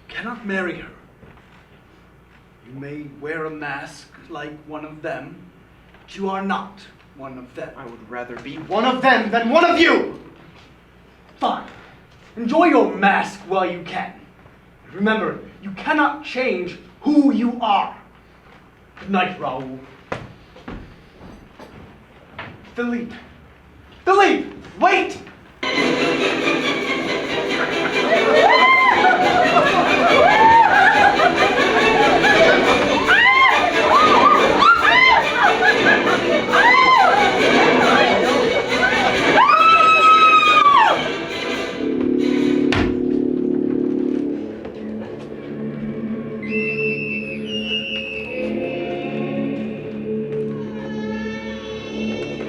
Cannot marry her. You may wear a mask like one of them, but you are not one of them. I would rather be one of them than one of you! Fine. Enjoy your mask while you can. Remember, you cannot change who you are. Good night, Raoul. Philippe. Philippe! Wait!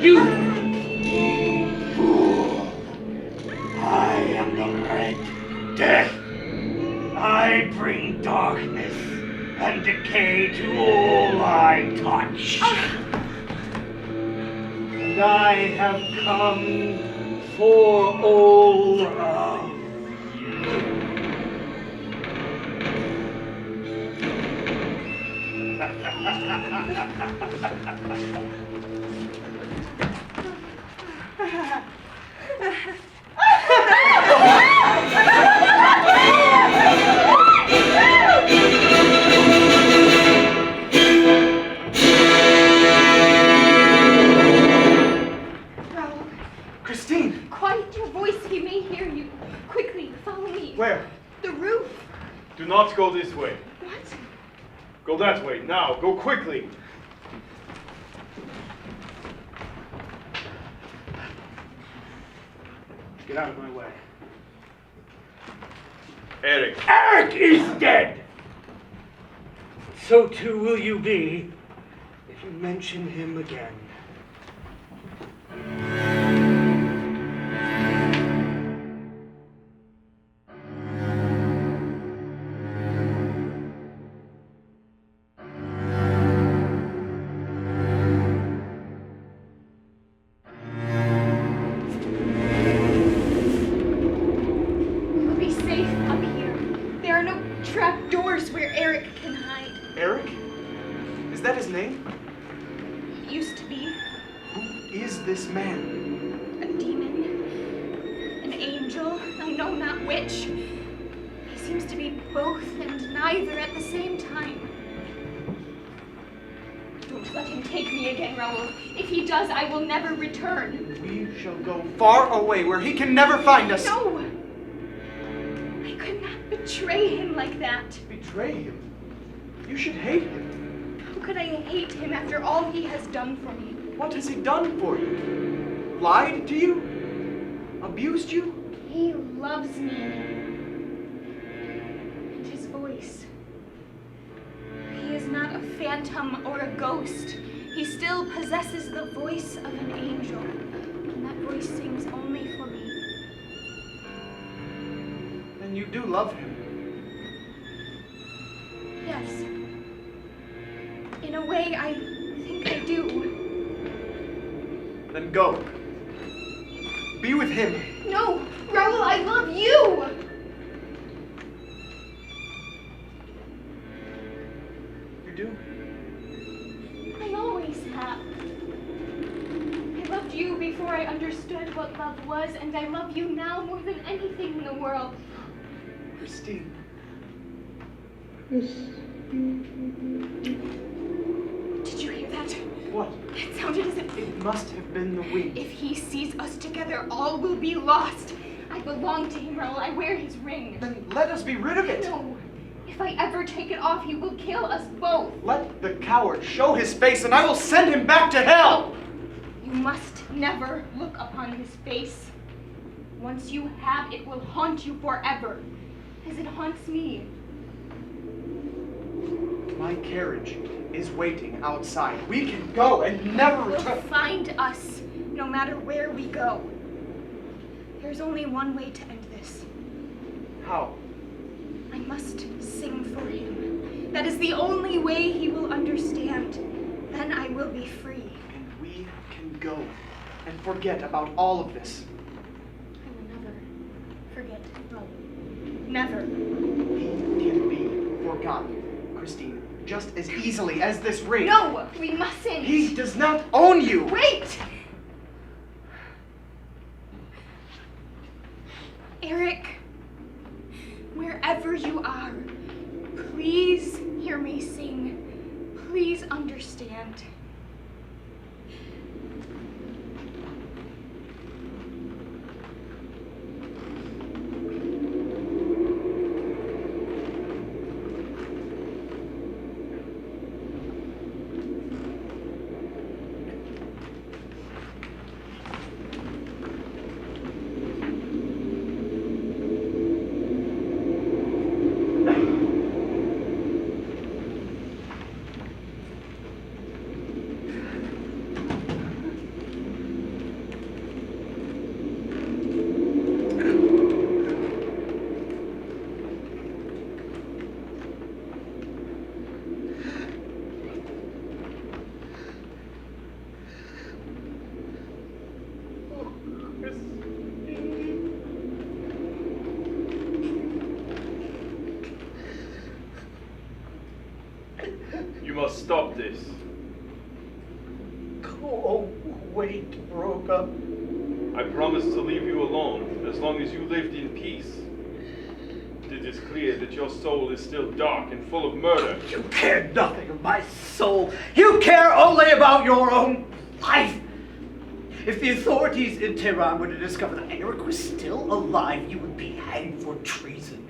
You fool! I am the Red Death. I bring darkness and decay to all I touch. And I have come for all of Christine! Quiet your voice, he may hear you. Quickly, follow me. Where? The roof. Do not go this way. What? Go that way, now. Go quickly. Get out of my way. Eric. Eric is dead! So too will you be if you mention him again. We'll be safe up here. There are no trap doors where Eric can hide. Eric? Is that his name? It used to be Who is this man? a demon, an angel, I know not which. He seems to be both and neither at the same time. Don't let him take me again, Raoul. If he does, I will never return. We shall go far away where he can never find us. No! I could not betray him like that. Betray him? You should hate him. How could I hate him after all he has done for me? What has he done for you? Lied to you? Abused you? He loves me. And his voice. He is not a phantom or a ghost. He still possesses the voice of an angel. And that voice sings only for me. Then you do love him. Yes. In a way, I think I do. Then go. Be with him. No! Raoul, I love you! You do? I always have. I loved you before I understood what love was, and I love you now more than anything in the world. Christine. Did you hear that? What? It sounded as if... It must have been the wind. If he sees us together, all will be lost. I belong to him, Raoul. I wear his ring. Then let us be rid of it. No. If I ever take it off, he will kill us both. Let the coward show his face, and I will send him back to hell. You must never look upon his face. Once you have, it will haunt you forever, as it haunts me. My carriage is waiting outside. We can go and never He will return. find us, no matter where we go. There's only one way to end this. How? I must sing for him. That is the only way he will understand. Then I will be free. And we can go and forget about all of this. I will never forget Raoul. Never. He can be forgotten, Christine, just as easily as this ring. No, we mustn't. He does not own you. Wait! Eric, wherever you are, please hear me sing. Please understand. must stop this. Go away, Droga. I promised to leave you alone as long as you lived in peace. It is clear that your soul is still dark and full of murder. You care nothing of my soul. You care only about your own life. If the authorities in Tehran were to discover that Eric was still alive, you would be hanged for treason.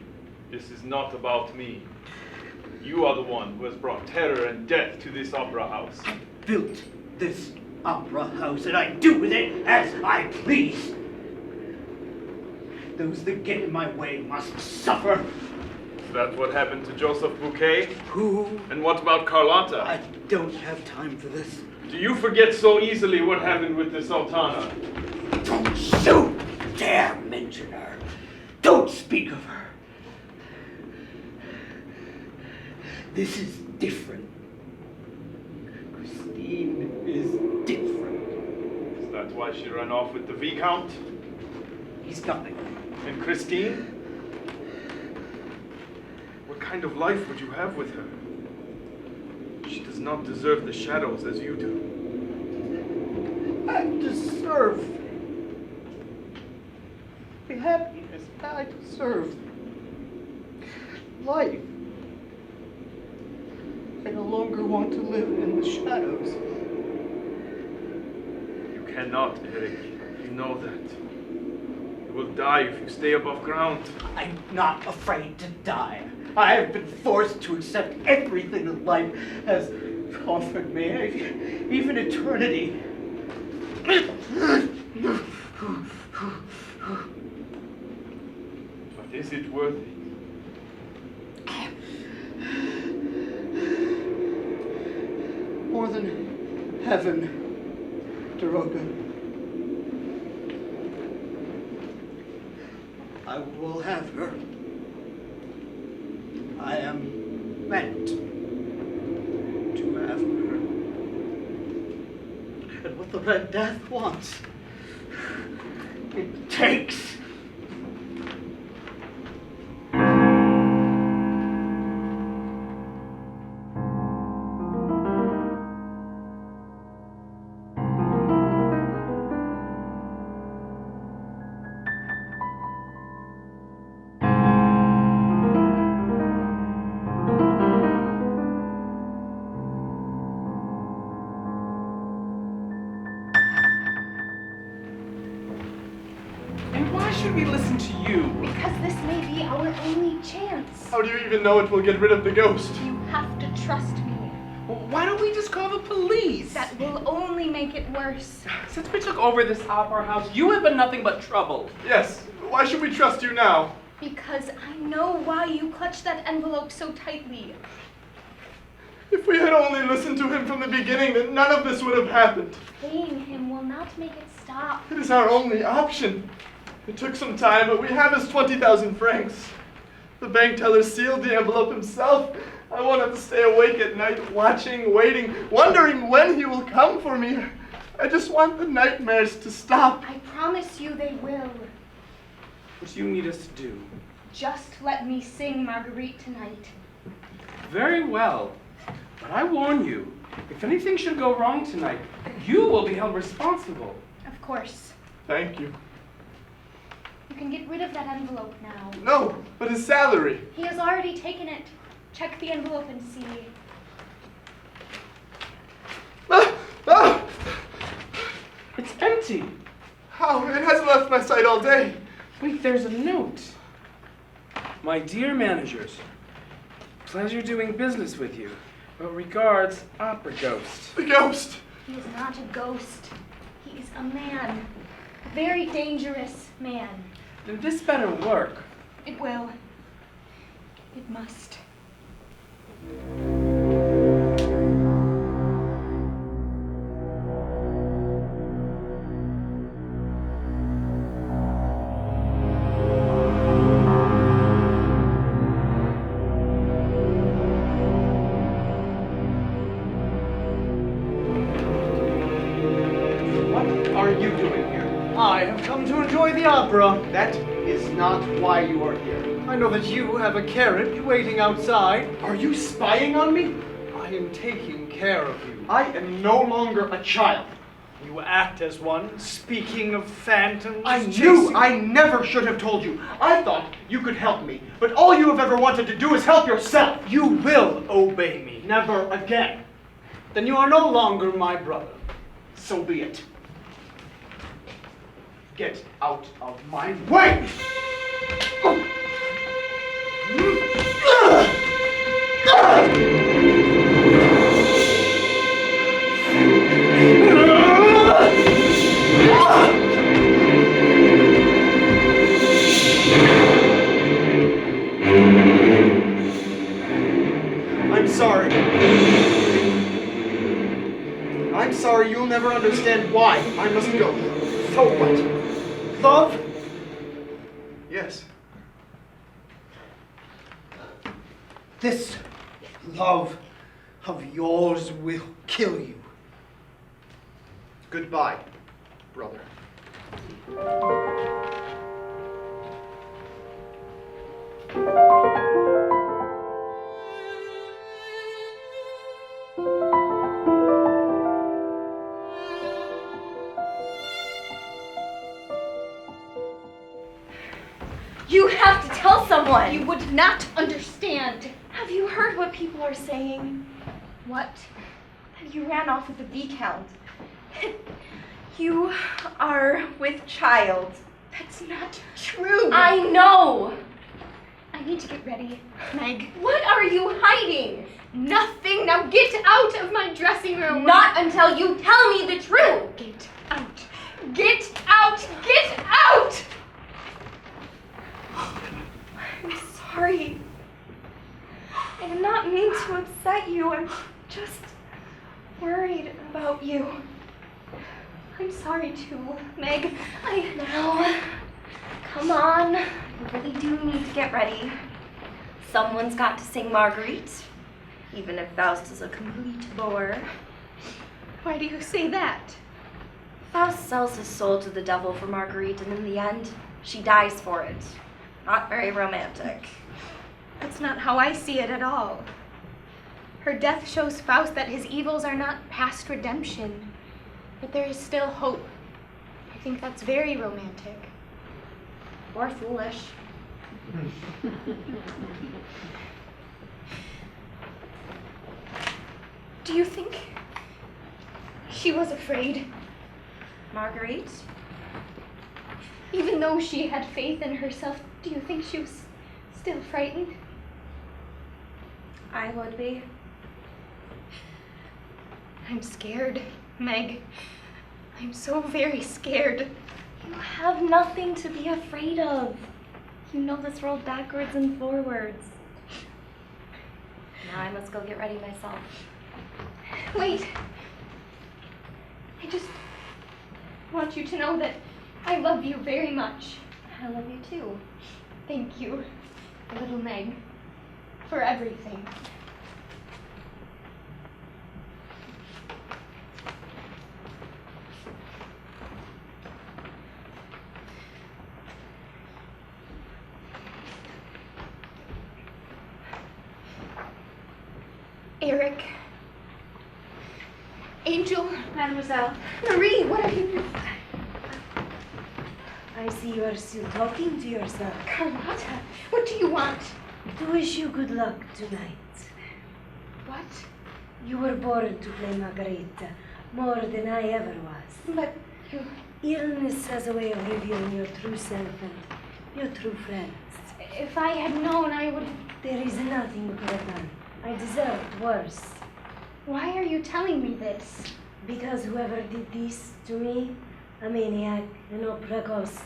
This is not about me. You are the one who has brought terror and death to this opera house. I built this opera house, and I do with it as I please. Those that get in my way must suffer. Is that what happened to Joseph Bouquet? Who? And what about Carlotta? I don't have time for this. Do you forget so easily what happened with the Sultana? Don't you dare mention her. Don't speak of her. This is different. Christine is different. Is that why she ran off with the Viscount? He's nothing. And Christine? What kind of life would you have with her? She does not deserve the shadows as you do. I deserve the happiness. I deserve life. I no longer want to live in the shadows. You cannot, Eric. You know that. You will die if you stay above ground. I'm not afraid to die. I have been forced to accept everything that life has offered me, even eternity. But is it worth it? More than heaven, Daroga. I will have her. I am meant to have her. And what the Red Death wants, it takes. How do you even know it will get rid of the ghost? You have to trust me. Well, why don't we just call the police? That will only make it worse. Since we took over this opera house, you have been nothing but trouble. Yes. Why should we trust you now? Because I know why you clutched that envelope so tightly. If we had only listened to him from the beginning, then none of this would have happened. Paying him will not make it stop. It is our only option. It took some time, but we have his 20,000 francs. The bank teller sealed the envelope himself. I won't have to stay awake at night, watching, waiting, wondering when he will come for me. I just want the nightmares to stop. I promise you they will. What do you need us to do? Just let me sing Marguerite tonight. Very well. But I warn you, if anything should go wrong tonight, you will be held responsible. Of course. Thank you. You can get rid of that envelope now. No, but his salary. He has already taken it. Check the envelope and see. It's empty. How? It hasn't left my sight all day. Wait, there's a note. My dear managers, pleasure doing business with you. But regards, Opera Ghost. The ghost? He is not a ghost. He is a man. A very dangerous man. Then this better work. It will. It must. I have come to enjoy the opera. That is not why you are here. I know that you have a carriage waiting outside. Are you spying on me? I am taking care of you. I am no longer a child. You act as one, speaking of phantoms. I knew I never should have told you. I thought you could help me, but all you have ever wanted to do is help yourself. You will obey me. Never again. Then you are no longer my brother. So be it. Get out of my way! I'm sorry. I'm sorry, you'll never understand why I must go. So what? Love? Yes. This love of yours will kill you. Goodbye, brother. You have to tell someone. You would not understand. Have you heard what people are saying? What? That you ran off with the Viscount. You are with child. That's not true. I know. I need to get ready. Meg. What are you hiding? Nothing. Now get out of my dressing room. Not until you tell me the truth. Get out. Get out. Get out. I'm sorry. I did not mean to upset you. I'm just worried about you. I'm sorry too, Meg. Now, come on. You really do need to get ready. Someone's got to sing Marguerite, even if Faust is a complete bore. Why do you say that? Faust sells his soul to the devil for Marguerite, and in the end, she dies for it. Not very romantic. That's not how I see it at all. Her death shows Faust that his evils are not past redemption, but there is still hope. I think that's very romantic. Or foolish. Do you think she was afraid? Marguerite? Even though she had faith in herself, do you think she was still frightened? I would be. I'm scared, Meg. I'm so very scared. You have nothing to be afraid of. You know this world backwards and forwards. Now I must go get ready myself. Wait. I just want you to know that I love you very much. I love you too. Thank you, little Meg, for everything. Eric. Angel. Mademoiselle. Marie, what have you... I see you are still talking to yourself. Carlotta, what do you want? To wish you good luck tonight. What? You were born to play Margarita, more than I ever was. But you... Illness has a way of revealing your true self and your true friends. If I had known, I would... There is nothing you could have done. I deserved worse. Why are you telling me this? Because whoever did this to me, a maniac, an opera ghost,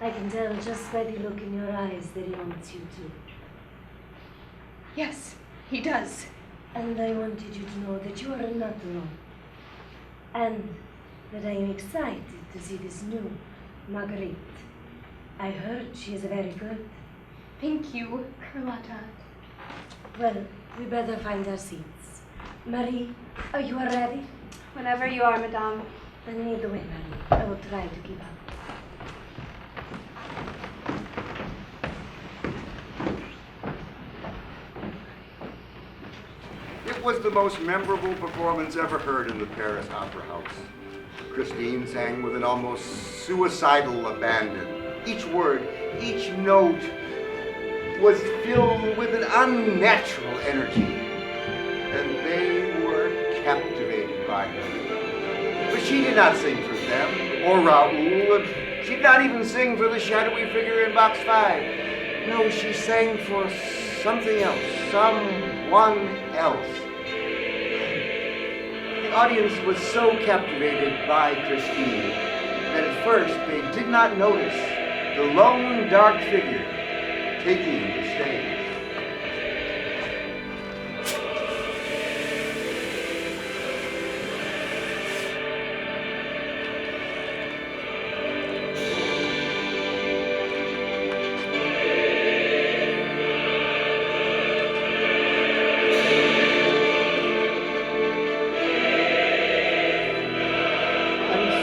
I can tell just by the look in your eyes that he wants you to. Yes, he does. And I wanted you to know that you are not alone. And that I am excited to see this new Marguerite. I heard she is very good. Thank you, Carlotta. Well, we better find our seats. Marie, are you ready? Whenever you are, Madame. Then lead the way, Marie. I will try to keep up. You It was the most memorable performance ever heard in the Paris Opera House. Christine sang with an almost suicidal abandon. Each word, each note was filled with an unnatural energy, and they were captivated by her. But she did not sing for them, or Raoul. She did not even sing for the shadowy figure in box 5. No, she sang for something else, someone else. The audience was so captivated by Christine that at first they did not notice the lone dark figure taking the stage.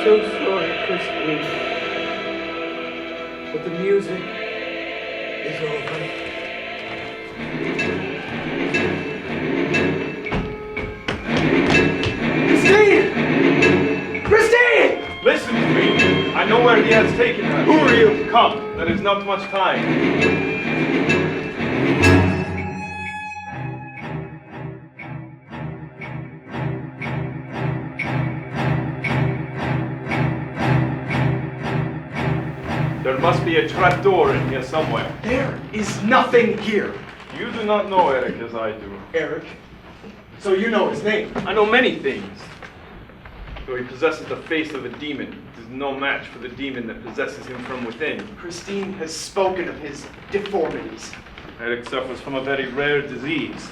So sorry, Christine, but the music is over. Christine! Christine! Listen to me. I know where he has taken her. Who are you? Come, there is not much time. There must be a trapdoor in here somewhere. There is nothing here. You do not know Eric as I do. Eric? So you know his name? I know many things. Though he possesses the face of a demon, it is no match for the demon that possesses him from within. Christine has spoken of his deformities. Eric suffers from a very rare disease.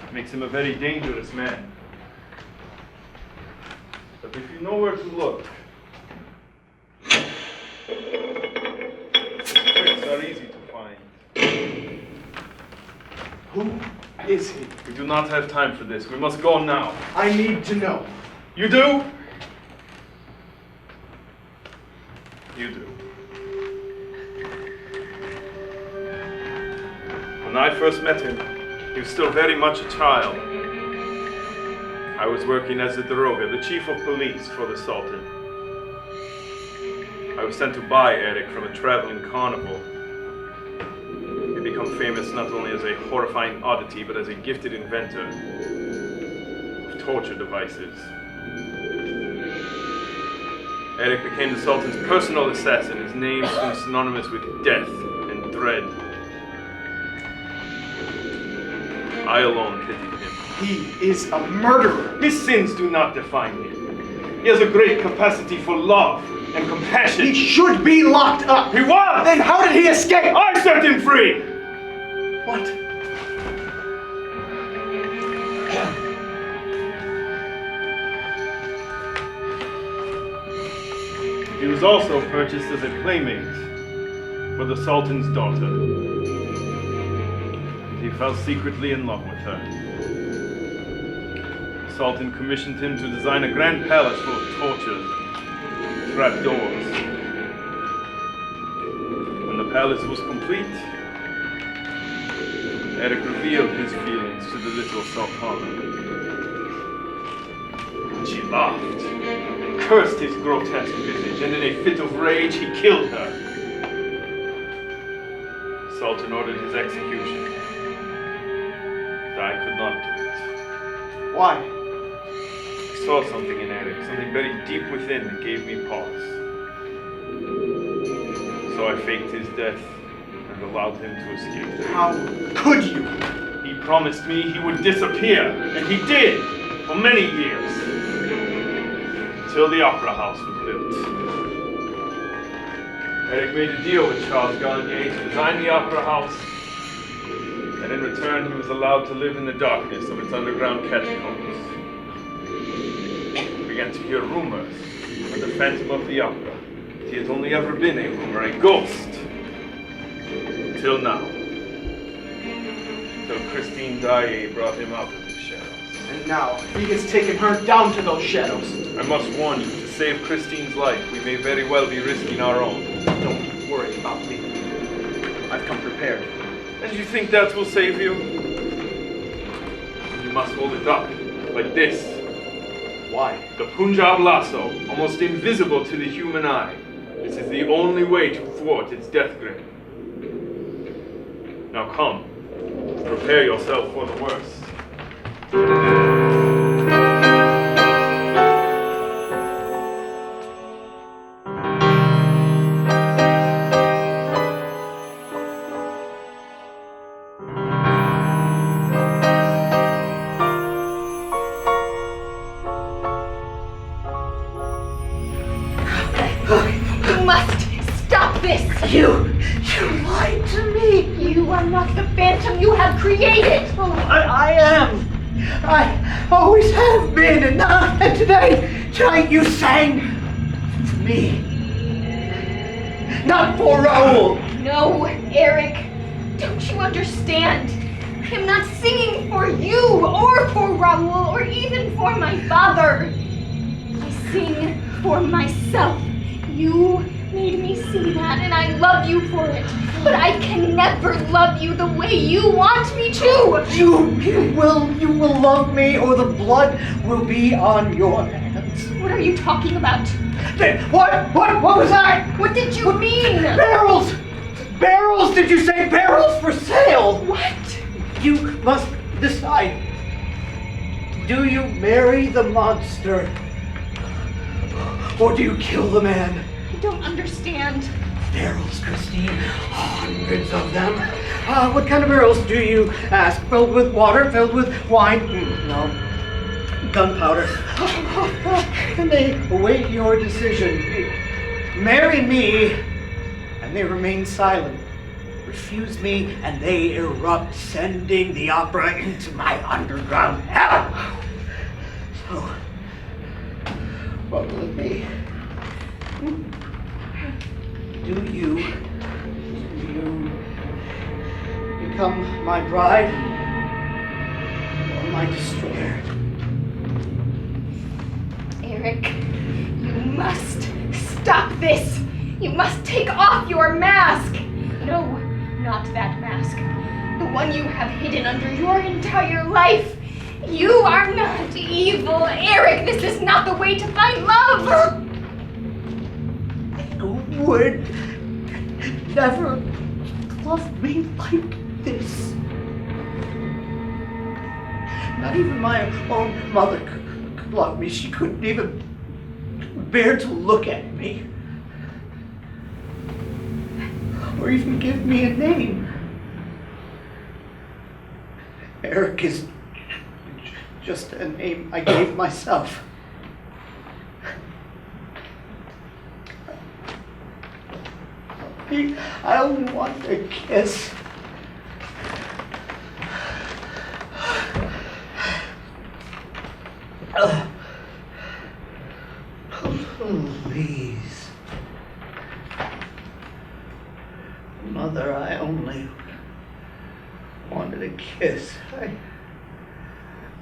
It makes him a very dangerous man. But if you know where to look, tricks are easy to find. Who is he? We do not have time for this. We must go now. I need to know. You do? You do. When I first met him, he was still very much a child. I was working as a daroga, the chief of police for the Sultan. I was sent to buy Eric from a traveling carnival. He became famous not only as a horrifying oddity, but as a gifted inventor of torture devices. Eric became the Sultan's personal assassin, his name soon synonymous with death and dread. I alone pitied him. He is a murderer. His sins do not define him. He has a great capacity for love and compassion. He should be locked up. He was! Then how did he escape? I set him free! What? He was also purchased as a playmate for the Sultan's daughter. And he fell secretly in love with her. The Sultan commissioned him to design a grand palace full of tortures and trapdoors. When the palace was complete, Eric revealed his feelings to the little Sultana. She laughed, cursed his grotesque visage, and in a fit of rage, he killed her. The Sultan ordered his execution. But I could not do it. Why? I saw something in Eric, something very deep within that gave me pause. So I faked his death and allowed him to escape. How could you? He promised me he would disappear, and he did, for many years. Until the Opera House was built. Eric made a deal with Charles Garnier to design the Opera House, and in return he was allowed to live in the darkness of its underground catacombs. We began to hear rumors of the Phantom of the Opera. He had only ever been a rumor, a ghost. Until now. Until Christine Daae brought him out of his shadows. And now, he has taken her down to those shadows. I must warn you, to save Christine's life, we may very well be risking our own. Don't worry about me. I've come prepared. And you think that will save you? When you You must hold it up, like this. Why? The Punjab lasso, almost invisible to the human eye. This is the only way to thwart its death grip. Now come, prepare yourself for the worst. You must stop this! You lied to me! You are not the phantom you have created! I am! I always have been, and now, and tonight you sang for me. Not for Raoul! No, Eric, don't you understand? I am not singing for you, or for Raoul, or even for my father. I sing for myself. You made me see that, and I love you for it. But I can never love you the way you want me to. You will love me, or the blood will be on your hands. What are you talking about? What was that? What did you mean? Barrels! Barrels! Did you say barrels for sale? What? You must decide. Do you marry the monster? Or do you kill the man? I don't understand. Barrels, Christine. Hundreds of them. What kind of barrels do you ask? Filled with water? Filled with wine? No. Gunpowder. And they await your decision. Marry me, and they remain silent. Refuse me, and they erupt, sending the opera into my underground hell. So, what will it be? Do you become my bride or my destroyer? Eric, you must stop this. You must take off your mask. No, not that mask. The one you have hidden under your entire life. You are not evil, Eric. This is not the way to find love. You would never love me like this. Not even my own mother could love me. She couldn't even bear to look at me. Or even give me a name. Eric is just a name I gave myself. I only want a kiss. Please. Mother, I only wanted a kiss.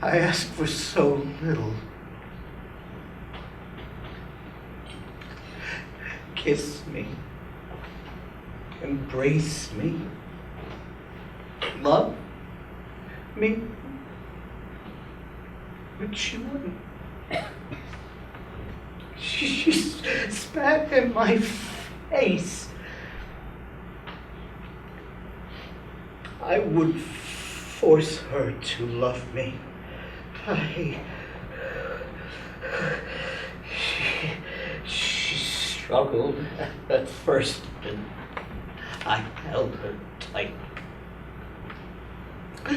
I asked for so little. Kiss me. Embrace me. Love me. But she wouldn't. She spat in my face. I would force her to love me. She struggled at first, and I held her tight.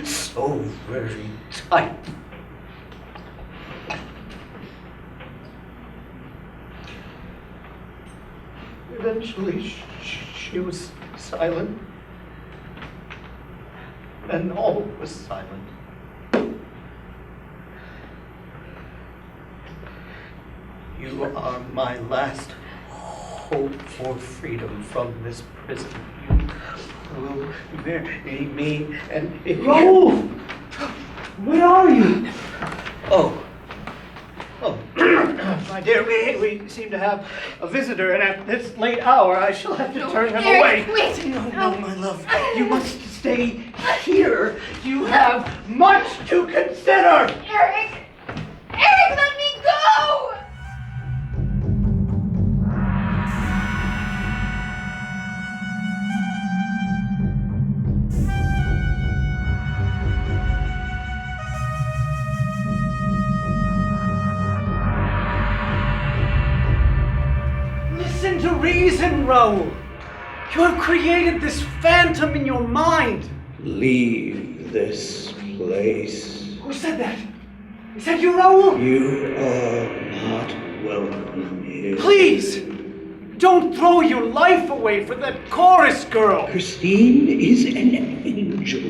So very tight. Eventually, she was silent, and all was silent. You are my last hope for freedom from this prison. You will marry me, and if Raoul! Where are you? Oh, my dear, we seem to have a visitor, and at this late hour, I shall have to turn him away. Wait! No, my love, you must stay here. You have much to consider. Eric! Eric, let me go! Listen to reason, Raoul. You have created this phantom in your mind. Leave this place. Who said that? Is that you, Raoul? You are not welcome here. Please! Don't throw your life away for that chorus girl! Christine is an angel.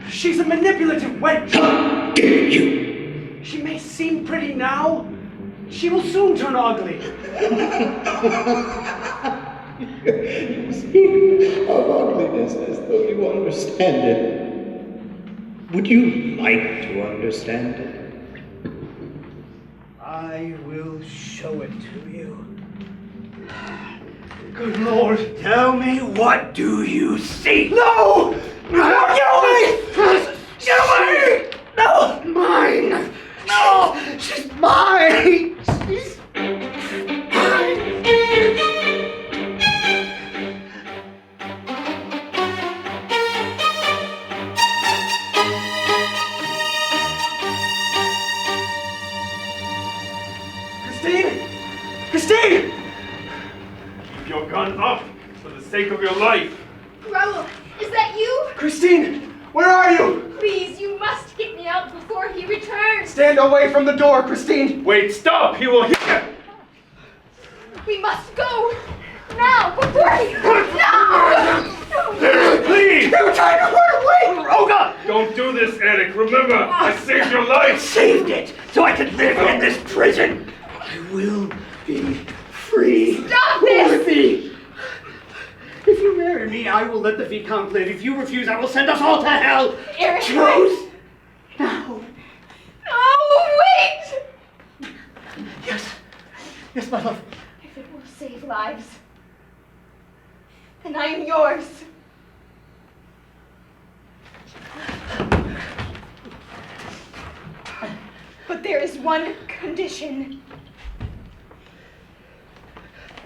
She's a manipulative wench! How dare you! She may seem pretty now. She will soon turn ugly. You speak of ugliness as though you understand it. Would you like to understand it? I will show it to you. Good Lord. Tell me, what do you see? No! Get away! Get away! No! Mine! No! She's mine! She's Christine! Keep your gun up for the sake of your life. Raoul, is that you? Christine, where are you? Please, you must get me out before he returns. Stand away from the door, Christine. Wait, stop! He will hear! We must go now before he... No! Please! You're trying to run away, Roga! Don't do this, Eric. Remember, I saved your life. Saved it so I could live in this prison. I will be free. Stop this! With me. If you marry me, I will let the Vicomte live. If you refuse, I will send us all to hell. Eric, Choose now. No, wait! Yes. Yes, my love. If it will save lives, then I am yours. But there is one condition.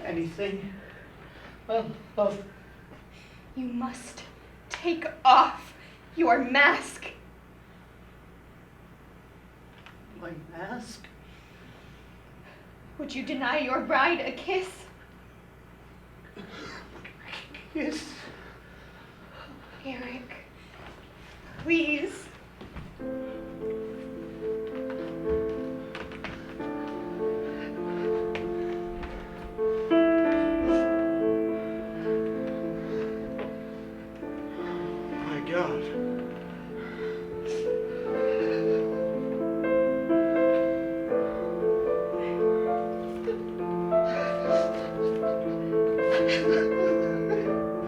Anything? Well, love. You must take off your mask. My mask? Would you deny your bride a kiss? Kiss? Eric, please. My God.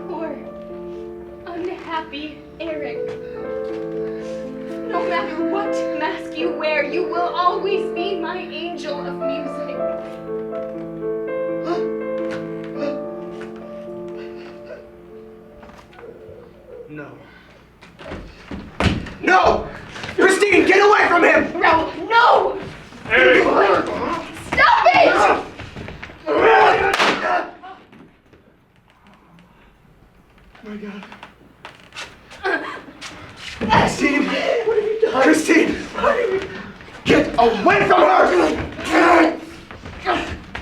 Poor, unhappy Eric. No matter what mask you wear, you will always be my angel of music. No. No! Christine, get away from him! No, no! Eric! Stop it! My God. Christine! What have you done? Christine! What have you... Get away from her!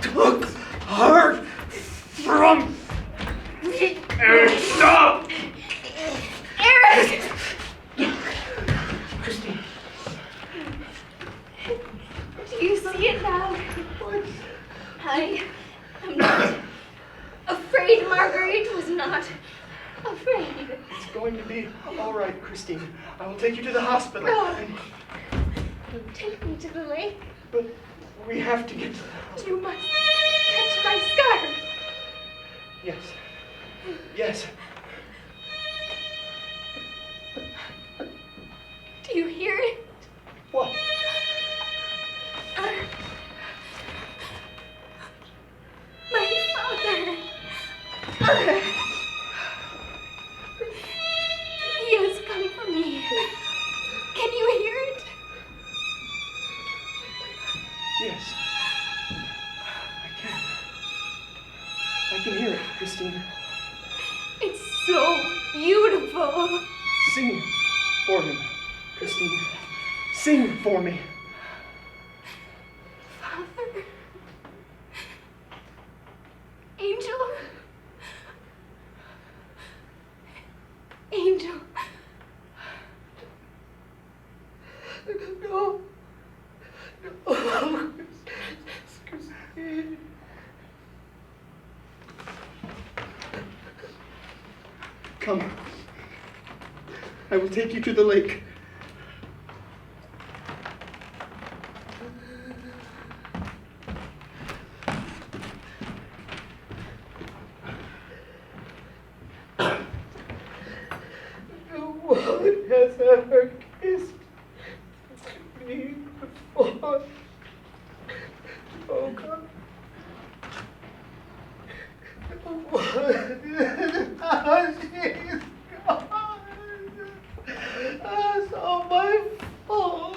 Took her from me! Eric, stop! Eric! Christine. Do you see it now? I am not afraid. Marguerite was not afraid. It's going to be all right, Christine. I will take you to the hospital. No. Take me to the lake. But we have to get to the hospital. You must catch my scarf. Yes. Yes. Do you hear it? What? My father. He has Yes. I can hear it, Christine. It's so beautiful. Sing for him, Christine. Sing for me. Father. Angel. Angel. No. No. Christine. Come. I will take you to the lake. No one has ever kissed me before. Oh God. No one. She's gone. That's all my fault.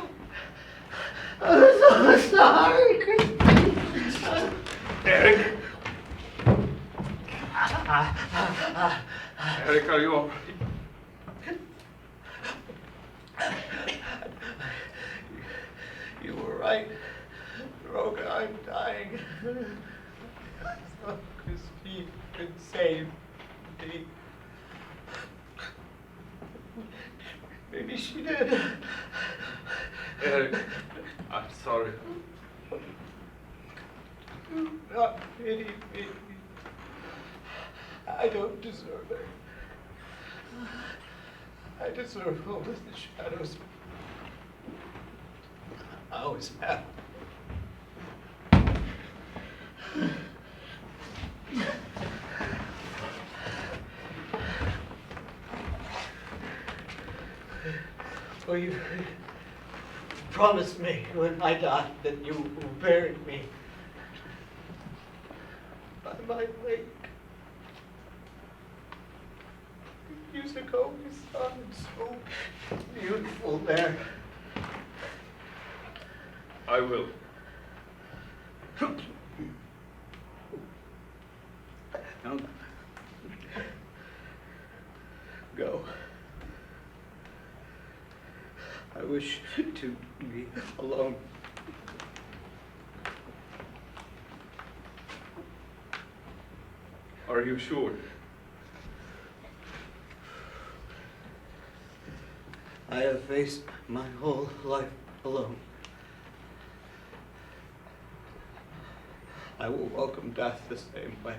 I'm so sorry, Christine. Eric? Eric, are you all right? You were right, Roga. I'm dying. So Christine could save me. Maybe she did. Eric, I'm sorry. Do not pity me. I don't deserve it. I deserve all of the shadows. I always have. Well, you promised me when I died that you will bury me by my lake. Years ago, we saw it so beautiful there. I will. Now, go. I wish to be alone. Are you sure? I have faced my whole life alone. I will welcome death the same way.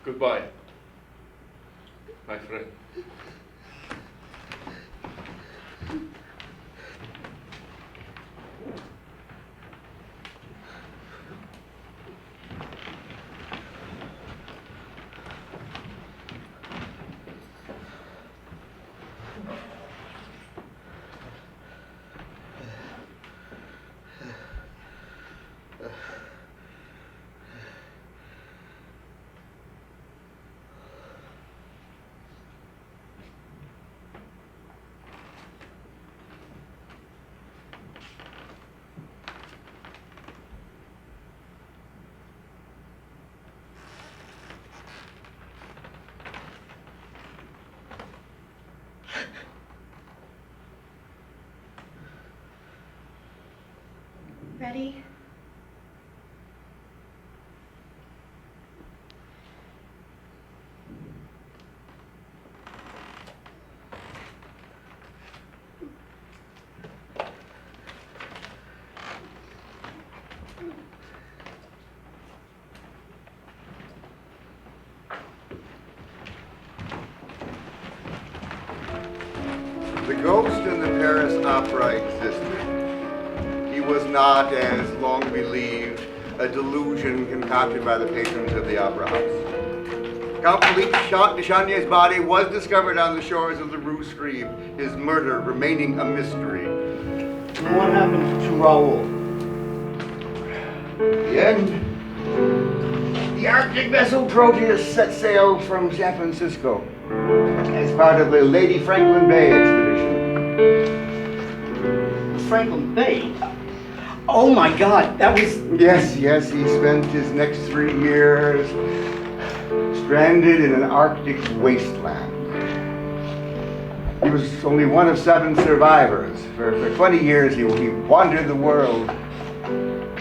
Goodbye, my friend. Ready? The ghost in the Paris Opera existed. He was not, as long believed, a delusion concocted by the patrons of the opera house. Count Philippe de Chanier's body was discovered on the shores of the Rue Scribe, his murder remaining a mystery. What happened to Raoul? The end? The Arctic vessel Proteus set sail from San Francisco as part of the Lady Franklin Bay expedition. Franklin Bay? Oh my God, that was... Yes, he spent his next 3 years stranded in an Arctic wasteland. He was only one of 7 survivors. For 20 years he wandered the world.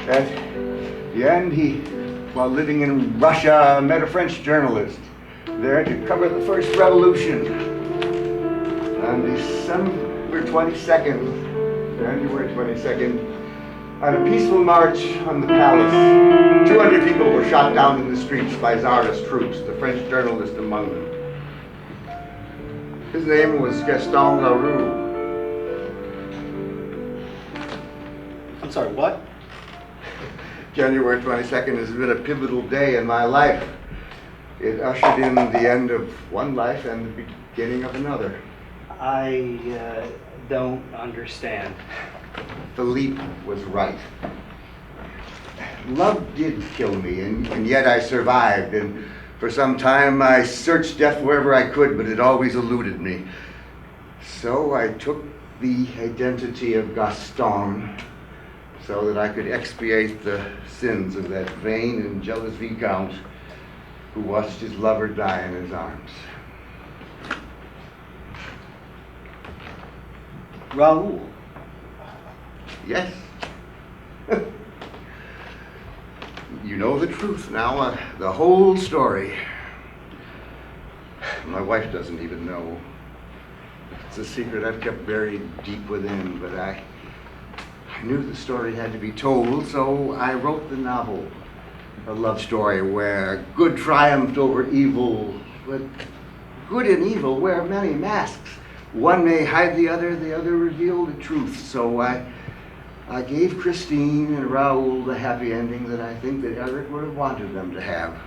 At the end, while living in Russia, met a French journalist there to cover the first revolution. On January 22nd, on a peaceful march on the palace, 200 people were shot down in the streets by Tsarist troops, the French journalist among them. His name was Gaston Leroux. I'm sorry, what? January 22nd has been a pivotal day in my life. It ushered in the end of one life and the beginning of another. I don't understand. Philippe was right. Love did kill me, and yet I survived. And for some time I searched death wherever I could, but it always eluded me. So I took the identity of Gaston so that I could expiate the sins of that vain and jealous viscount who watched his lover die in his arms. Raoul. Yes. You know the truth now, the whole story. My wife doesn't even know. It's a secret I've kept buried deep within, but I knew the story had to be told, so I wrote the novel. A love story where good triumphed over evil, but good and evil wear many masks. One may hide the other reveal the truth. So I gave Christine and Raoul the happy ending that I think that Eric would have wanted them to have.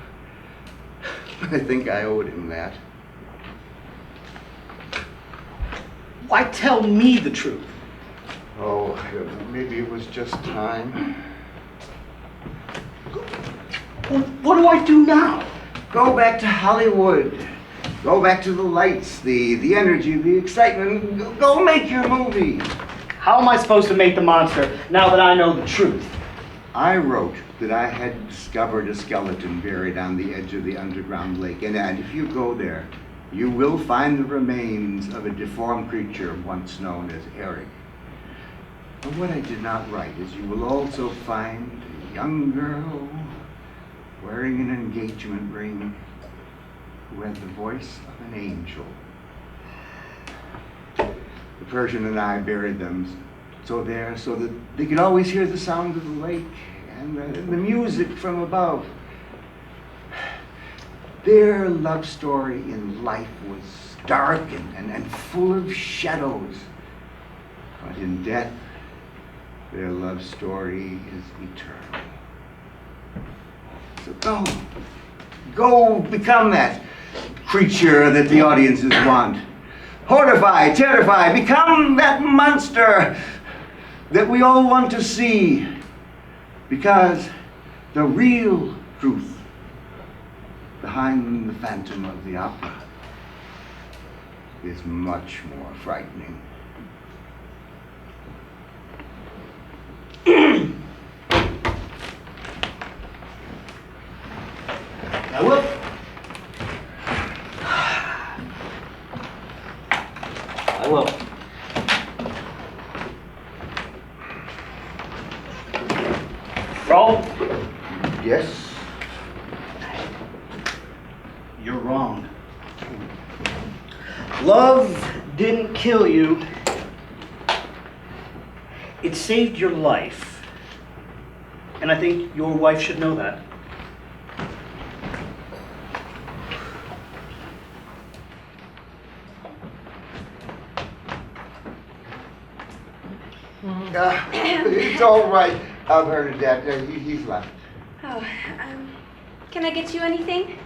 I think I owed him that. Why tell me the truth? Oh, maybe it was just time. What do I do now? Go back to Hollywood. Go back to the lights, the energy, the excitement. Go make your movie. How am I supposed to make the monster now that I know the truth? I wrote that I had discovered a skeleton buried on the edge of the underground lake. And if you go there, you will find the remains of a deformed creature once known as Eric. But what I did not write is you will also find a young girl wearing an engagement ring who had the voice of an angel. The Persian and I buried them so that they could always hear the sound of the lake and the music from above. Their love story in life was dark and full of shadows. But in death, their love story is eternal. So go become that creature that the audiences want. Horrify, terrify, become that monster that we all want to see. Because the real truth behind the Phantom of the Opera is much more frightening. I will. I will. Roll. Yes? You're wrong. Love didn't kill you. It saved your life. And I think your wife should know that. It's all right, Bernadette. He's left. Oh, can I get you anything?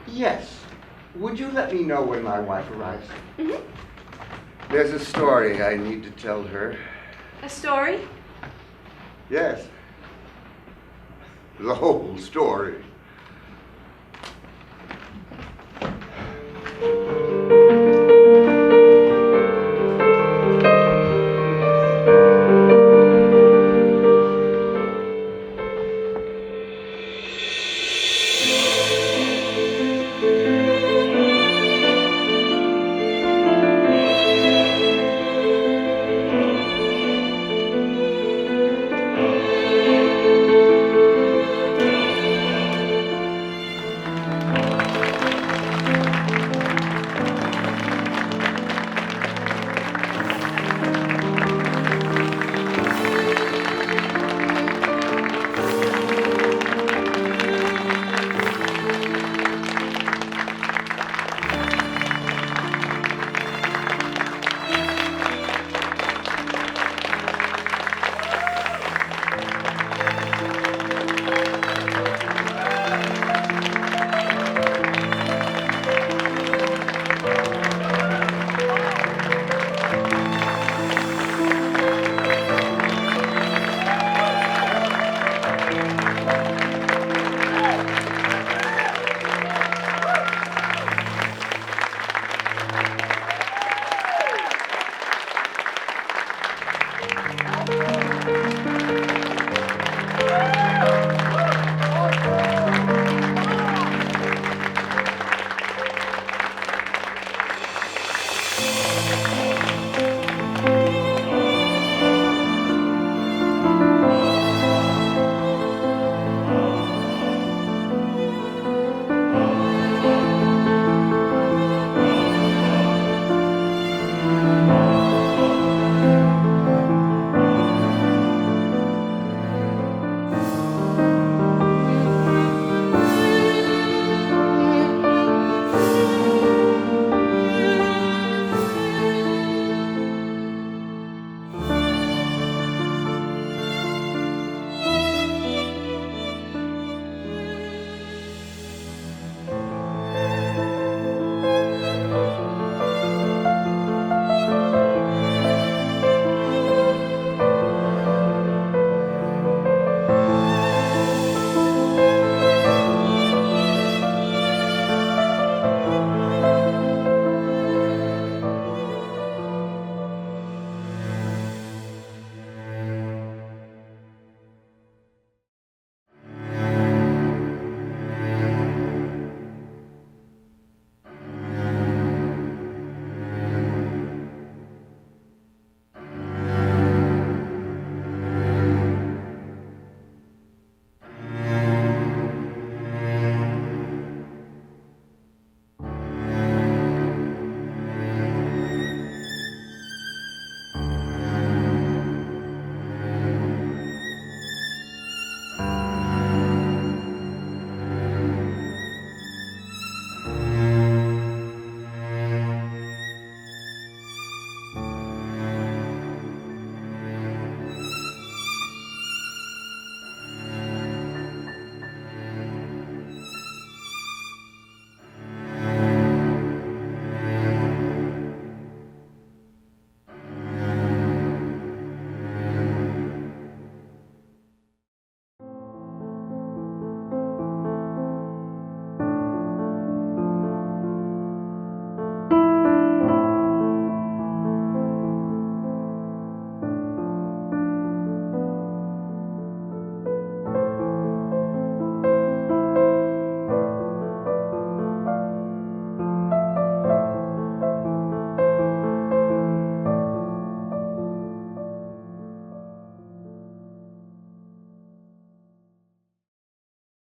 Yes. Would you let me know when my wife arrives? Mm-hmm. There's a story I need to tell her. A story? Yes. the whole story.